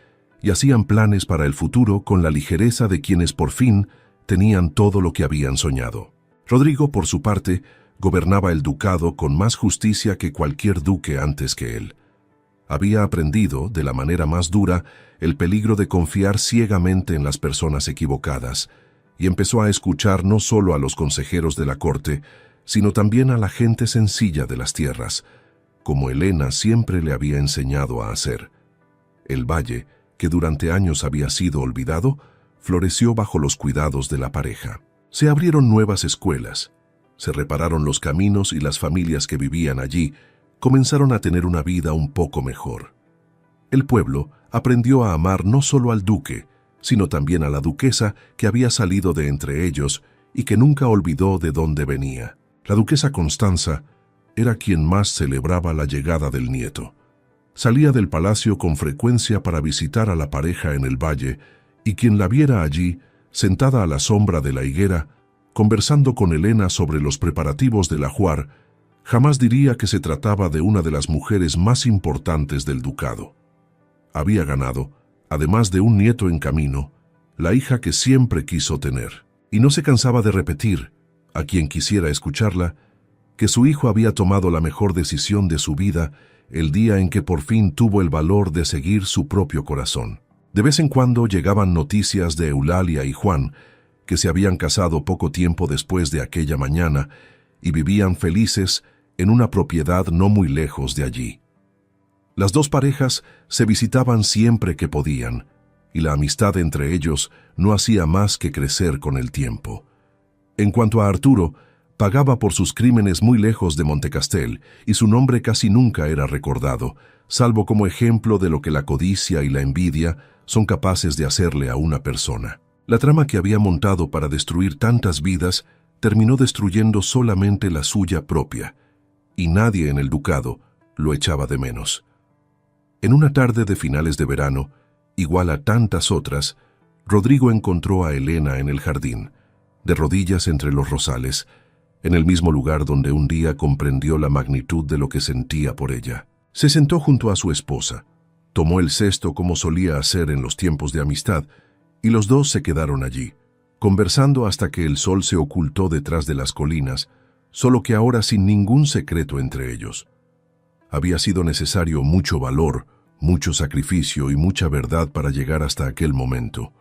y hacían planes para el futuro con la ligereza de quienes por fin tenían todo lo que habían soñado. Rodrigo, por su parte, gobernaba el ducado con más justicia que cualquier duque antes que él. Había aprendido, de la manera más dura, el peligro de confiar ciegamente en las personas equivocadas, y empezó a escuchar no solo a los consejeros de la corte, sino también a la gente sencilla de las tierras, como Elena siempre le había enseñado a hacer. El valle, que durante años había sido olvidado, floreció bajo los cuidados de la pareja. Se abrieron nuevas escuelas, se repararon los caminos y las familias que vivían allí comenzaron a tener una vida un poco mejor. El pueblo aprendió a amar no solo al duque, sino también a la duquesa que había salido de entre ellos y que nunca olvidó de dónde venía. La duquesa Constanza era quien más celebraba la llegada del nieto. Salía del palacio con frecuencia para visitar a la pareja en el valle, y quien la viera allí, sentada a la sombra de la higuera, conversando con Elena sobre los preparativos del ajuar, jamás diría que se trataba de una de las mujeres más importantes del ducado. Había ganado, además de un nieto en camino, la hija que siempre quiso tener, y no se cansaba de repetir, a quien quisiera escucharla, que su hijo había tomado la mejor decisión de su vida el día en que por fin tuvo el valor de seguir su propio corazón. De vez en cuando llegaban noticias de Eulalia y Juan, que se habían casado poco tiempo después de aquella mañana y vivían felices en una propiedad no muy lejos de allí. Las dos parejas se visitaban siempre que podían, y la amistad entre ellos no hacía más que crecer con el tiempo. En cuanto a Arturo, pagaba por sus crímenes muy lejos de Montecastel y su nombre casi nunca era recordado, salvo como ejemplo de lo que la codicia y la envidia son capaces de hacerle a una persona. La trama que había montado para destruir tantas vidas terminó destruyendo solamente la suya propia, y nadie en el ducado lo echaba de menos. En una tarde de finales de verano, igual a tantas otras, Rodrigo encontró a Elena en el jardín, de rodillas entre los rosales, en el mismo lugar donde un día comprendió la magnitud de lo que sentía por ella. Se sentó junto a su esposa, tomó el cesto como solía hacer en los tiempos de amistad, y los dos se quedaron allí, conversando hasta que el sol se ocultó detrás de las colinas, solo que ahora sin ningún secreto entre ellos. Había sido necesario mucho valor, mucho sacrificio y mucha verdad para llegar hasta aquel momento.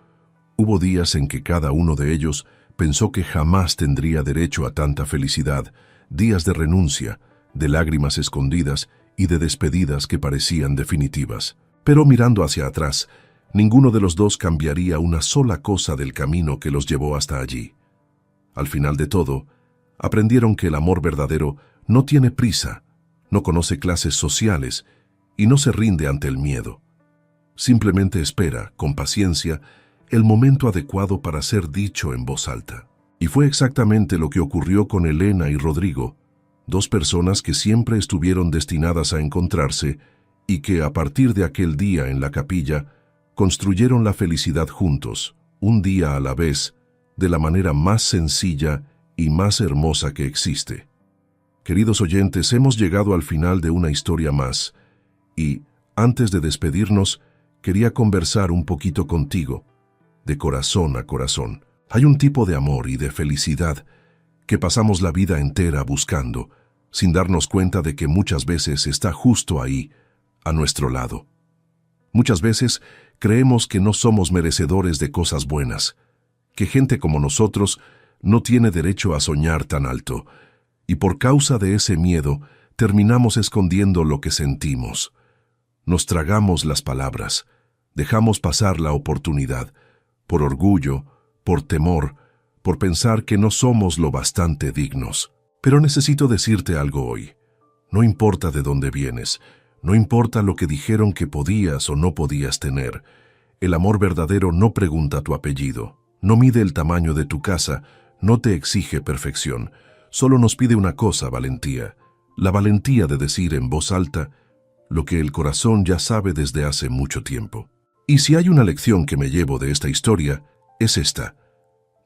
Hubo días en que cada uno de ellos pensó que jamás tendría derecho a tanta felicidad, días de renuncia, de lágrimas escondidas y de despedidas que parecían definitivas. Pero mirando hacia atrás, ninguno de los dos cambiaría una sola cosa del camino que los llevó hasta allí. Al final de todo, aprendieron que el amor verdadero no tiene prisa, no conoce clases sociales y no se rinde ante el miedo. Simplemente espera, con paciencia, el momento adecuado para ser dicho en voz alta. Y fue exactamente lo que ocurrió con Elena y Rodrigo, dos personas que siempre estuvieron destinadas a encontrarse y que a partir de aquel día en la capilla construyeron la felicidad juntos, un día a la vez, de la manera más sencilla y más hermosa que existe. Queridos oyentes, hemos llegado al final de una historia más y, antes de despedirnos, quería conversar un poquito contigo, de corazón a corazón. Hay un tipo de amor y de felicidad que pasamos la vida entera buscando, sin darnos cuenta de que muchas veces está justo ahí, a nuestro lado. Muchas veces creemos que no somos merecedores de cosas buenas, que gente como nosotros no tiene derecho a soñar tan alto, y por causa de ese miedo terminamos escondiendo lo que sentimos. Nos tragamos las palabras, dejamos pasar la oportunidad, por orgullo, por temor, por pensar que no somos lo bastante dignos. Pero necesito decirte algo hoy. No importa de dónde vienes, no importa lo que dijeron que podías o no podías tener. El amor verdadero no pregunta tu apellido, no mide el tamaño de tu casa, no te exige perfección. Solo nos pide una cosa, valentía. La valentía de decir en voz alta lo que el corazón ya sabe desde hace mucho tiempo. Y si hay una lección que me llevo de esta historia, es esta.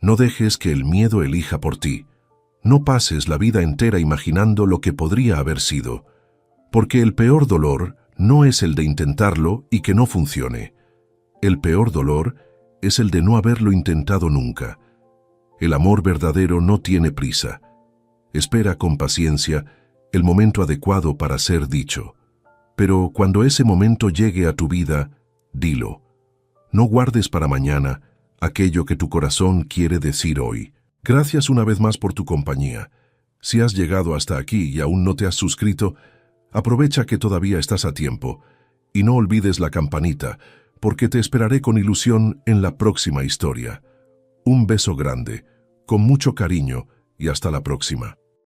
No dejes que el miedo elija por ti. No pases la vida entera imaginando lo que podría haber sido, porque el peor dolor no es el de intentarlo y que no funcione. El peor dolor es el de no haberlo intentado nunca. El amor verdadero no tiene prisa. Espera con paciencia el momento adecuado para ser dicho. Pero cuando ese momento llegue a tu vida, dilo. No guardes para mañana aquello que tu corazón quiere decir hoy. Gracias una vez más por tu compañía. Si has llegado hasta aquí y aún no te has suscrito, aprovecha que todavía estás a tiempo y no olvides la campanita, porque te esperaré con ilusión en la próxima historia. Un beso grande, con mucho cariño y hasta la próxima.